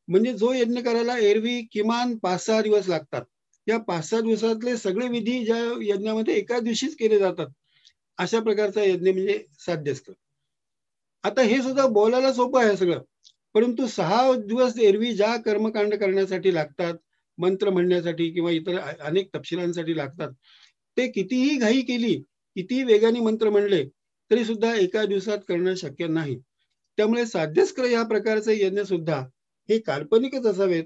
Speaker 2: म्हणजे जो यज्ञ करायला एरवी किमान 5-6 दिवस लागतात, या 5-6 दिवसातले सगळे विधी ज्या यज्ञामध्ये एका दिवशीच केले जातात अशा प्रकारचा यज्ञ म्हणजे साध्यस्क्र. आता हे सुद्धा बोलायला सोपं आहे सगळं, परंतु 6 दिवस एरवी ज्या कर्मकांड करण्यासाठी लागतात, मंत्र म्हणण्यासाठी किंवा इतर अनेक तपशिलांसाठी लागतात, ते कितीही घाई केली, कितीही वेगाने मंत्र म्हणले तरी सुद्धा एका दिवसात करणं शक्य नाही. त्यामुळे साध्यस्क्र या प्रकारचे यज्ञ सुद्धा हे काल्पनिकच असावेत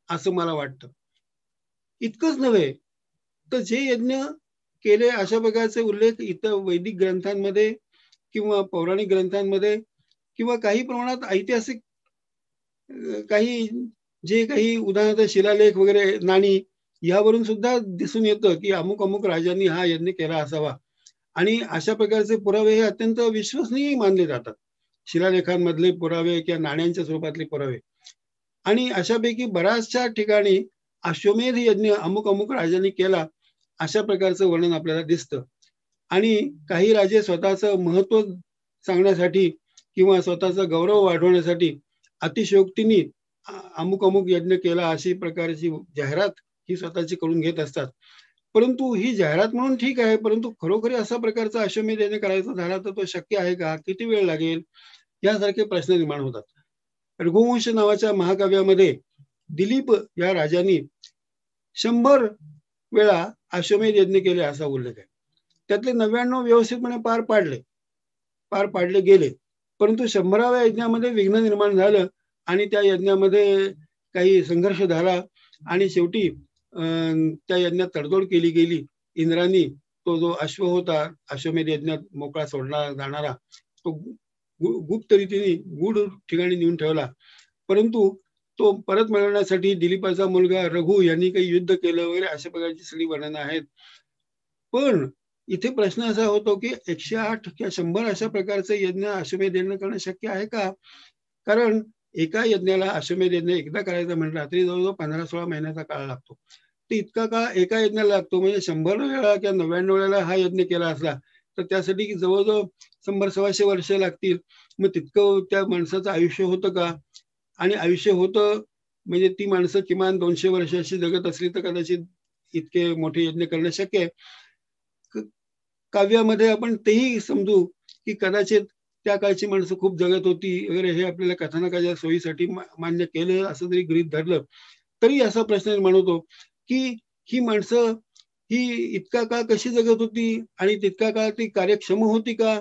Speaker 2: असं मला वाटतं. इतकंच नव्हे तर जे यज्ञ केले अशा प्रकारचे उल्लेख इतर वैदिक ग्रंथांमध्ये किंवा पौराणिक ग्रंथांमध्ये किंवा काही प्रमाणात ऐतिहासिक काही जे काही उदाहरणार्थ शिलालेख वगैरे नाणी यावरून सुद्धा दिसून येतं की अमुक अमुक राजांनी हा यज्ञ केला असावा. आणि अशा प्रकारचे पुरावे हे अत्यंत विश्वसनीय मानले जातात, शिलालेखांमधले पुरावे किंवा नाण्यांच्या स्वरूपातले पुरावे. आणि अशापैकी बऱ्याचशा ठिकाणी अश्वमेध यज्ञ अमुक अमुक राजांनी केला अशा प्रकारचं वर्णन आपल्याला दिसतं. आणि काही राजे स्वतःचं महत्व सांगण्यासाठी किंवा स्वतःचा गौरव वाढवण्यासाठी अतिशयोक्तीने अमुक अमुक यज्ञ केला अशी प्रकारची जाहिरात ही स्वतःची करून घेत असतात. परंतु ही जाहिरात म्हणून ठीक आहे, परंतु खरोखरी असा प्रकारचा अश्वमेध यज्ञ करायचा झाला तर तो शक्य आहे का? किती वेळ लागेल? यासारखे प्रश्न निर्माण होतात. रघुवंश नावाच्या महाकाव्यामध्ये दिलीप या राजांनी 100 वेळा अश्वमेध यज्ञ केले असा उल्लेख आहे. त्यातले 99 व्यवस्थितपणे पार पाडले गेले, परंतु 100व्या यज्ञामध्ये विघ्न निर्माण झालं आणि त्या यज्ञामध्ये काही संघर्ष झाला आणि शेवटी त्या यज्ञात तडजोड केली गेली. इंद्रांनी तो जो अश्व होता अश्वमेध यज्ञात मोकळा सोडला जाणारा तो गुप्त रीतीने गूढ ठिकाणी नेऊन ठेवला, परंतु तो परत मिळवण्यासाठी दिलीपाचा मुलगा रघु यांनी काही युद्ध केलं वगैरे अशा प्रकारची सगळी वर्णनं आहेत. पण इथे प्रश्न असा होतो की 108 किंवा 100 अशा प्रकारचे यज्ञ अश्वमेध यज्ञ करणं शक्य आहे का? कारण एका यज्ञाला अश्वमेध यज्ञ एकदा करायचं म्हटलं तरी जवळजवळ 15-16 महिन्याचा काळ लागतो. तर इतका काळ एका यज्ञाला लागतो, म्हणजे 100 वेळा किंवा 99 वेळेला हा यज्ञ केला असला तर त्यासाठी जवळजवळ 100-125 वर्ष लागतील. मग तितकं त्या माणसाचं आयुष्य होतं का? आणि आयुष्य होतं म्हणजे ती माणसं किमान 200 वर्षाशी जगत असली तर कदाचित इतके मोठे यज्ञ करणं शक्य आहे. काव्यामध्ये आपण तेही समजू की कदाचित त्या काळची माणसं खूप जगत होती वगैरे, हे आपल्याला कथानकाच्या सोयीसाठी मान्य केलं असं जरी गृहीत धरलं तरी असा प्रश्न निर्माण होतो की ही माणसं ही इतका काळ कशी जगत होती आणि तितका काळ ती कार्यक्षम होती का?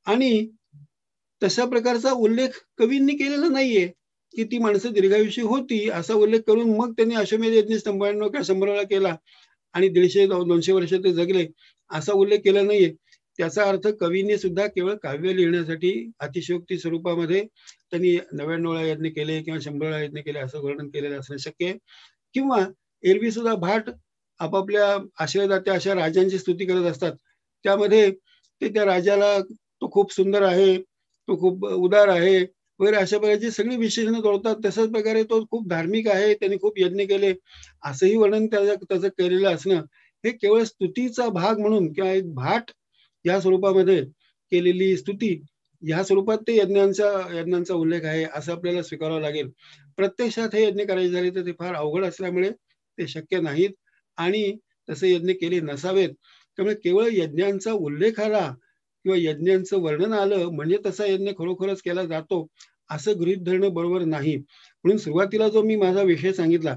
Speaker 2: आणि तशा प्रकारचा उल्लेख कवींनी केलेला नाहीये की ती माणसं दीर्घायुषी होती असा उल्लेख करून मग त्यांनी अश्वमेध यज्ञ 99 किंवा 100 वेळा केला आणि 150-200 वर्ष ते जगले असा उल्लेख केला नाहीये. त्याचा अर्थ कवींनी सुद्धा केवळ काव्य लिहिण्यासाठी अतिशयोक्ती स्वरूपामध्ये त्यांनी 99 वेळा यज्ञ केले किंवा 100 वेळा यज्ञ केले असं वर्णन केलेलं असणं शक्य आहे. किंवा एरवी सुद्धा भाट आपापल्या आश्रयदात्या अशा राजांची स्तुती करत असतात, त्यामध्ये ते त्या राजाला तो खूप सुंदर आहे, तो खूप उदार आहे वगैरे अशा प्रकारची सगळी विशेषणं जोडतात. तशाच प्रकारे तो खूप धार्मिक आहे, त्यांनी खूप यज्ञ केले असंही वर्णन त्याचं केलेलं असणं हे केवळ स्तुतीचा भाग म्हणून किंवा एक भाट या स्वरूपामध्ये केलेली स्तुती ह्या स्वरूपात ते यज्ञांचा उल्लेख आहे असं आपल्याला स्वीकारावं लागेल. प्रत्यक्षात हे यज्ञ करायचे झाले तर ते फार अवघड असल्यामुळे ते शक्य नाहीत आणि तसे यज्ञ केले नसावेत. त्यामुळे केवळ यज्ञांचा उल्लेख आला किंवा यज्ञांचं वर्णन आलं म्हणजे तसा यज्ञ खरोखरच केला जातो असं गृहीत धरणं बरोबर नाही. म्हणून सुरुवातीला जो मी माझा विषय सांगितला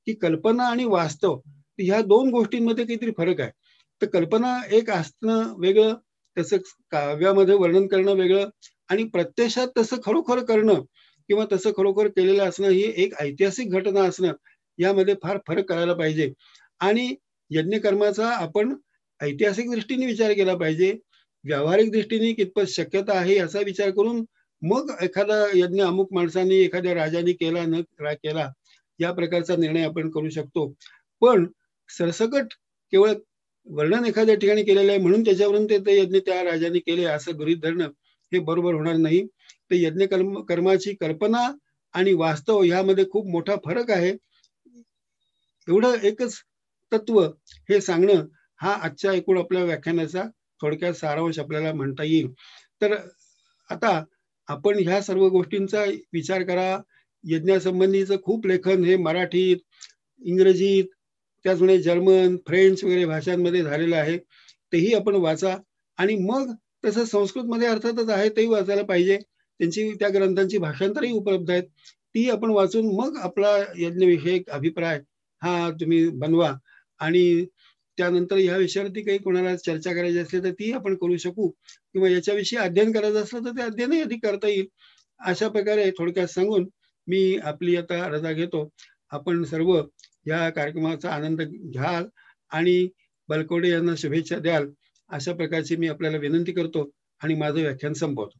Speaker 2: की कल्पना आणि वास्तव ह्या दोन गोष्टींमध्ये काहीतरी फरक आहे. तर कल्पना एक असणं वेगळं, त्याचं काव्यामध्ये वर्णन करणं वेगळं आणि प्रत्यक्षात तसं खरोखर करणं किंवा तसं खरोखर केलेलं असणं ही एक ऐतिहासिक घटना असणं यामध्ये फार फरक करायला पाहिजे. आणि यज्ञकर्माचा आपण ऐतिहासिक दृष्टीने विचार केला पाहिजे, व्यावहारिक दृष्टीने कितपत शक्यता आहे याचा विचार करून मग एखादा यज्ञ अमुक माणसाने एखाद्या राजाने केला न केला या प्रकारचा निर्णय आपण करू शकतो. पण सरसकट केवळ वर्णन एखाद्या ठिकाणी केलेलं आहे म्हणून त्याच्यावरून ते यज्ञ त्या राजाने केले असं गृहीत धरणं हे बरोबर होणार नाही. तर यज्ञ कर्माची कल्पना आणि वास्तव ह्यामध्ये खूप मोठा फरक आहे. एवढं एकच तत्व हे सांगणं हा आजच्या एकूण आपल्या व्याख्यानाचा थोडक्यात सारांश आपल्याला म्हणता येईल. तर आता आपण ह्या सर्व गोष्टींचा विचार करा. यज्ञासंबंधीचं खूप लेखन हे मराठीत, इंग्रजीत, त्याचप्रमाणे जर्मन, फ्रेंच वगैरे भाषांमध्ये झालेलं आहे. तेही आपण वाचा आणि मग तसं संस्कृतमध्ये अर्थातच आहे तेही वाचायला पाहिजे. त्यांची त्या ग्रंथांची भाषांतरही उपलब्ध आहेत. ती आपण वाचून मग आपला यज्ञविषयक अभिप्राय हा तुम्ही बनवा आणि त्यानंतर ह्या विषयावरती काही कोणाला चर्चा करायची असली तर ती आपण करू शकू किंवा याच्याविषयी अध्ययन करायचं असलं तर ते अध्ययनही अधिक करता येईल. अशा प्रकारे थोडक्यात सांगून मी आपली आता रजा घेतो. आपण सर्व या कार्यक्रमाचा आनंद घ्याल आणि बलकवडे यांना शुभेच्छा द्याल अशा प्रकारची मी आपल्याला विनंती करतो आणि माझं व्याख्यान संपवतो.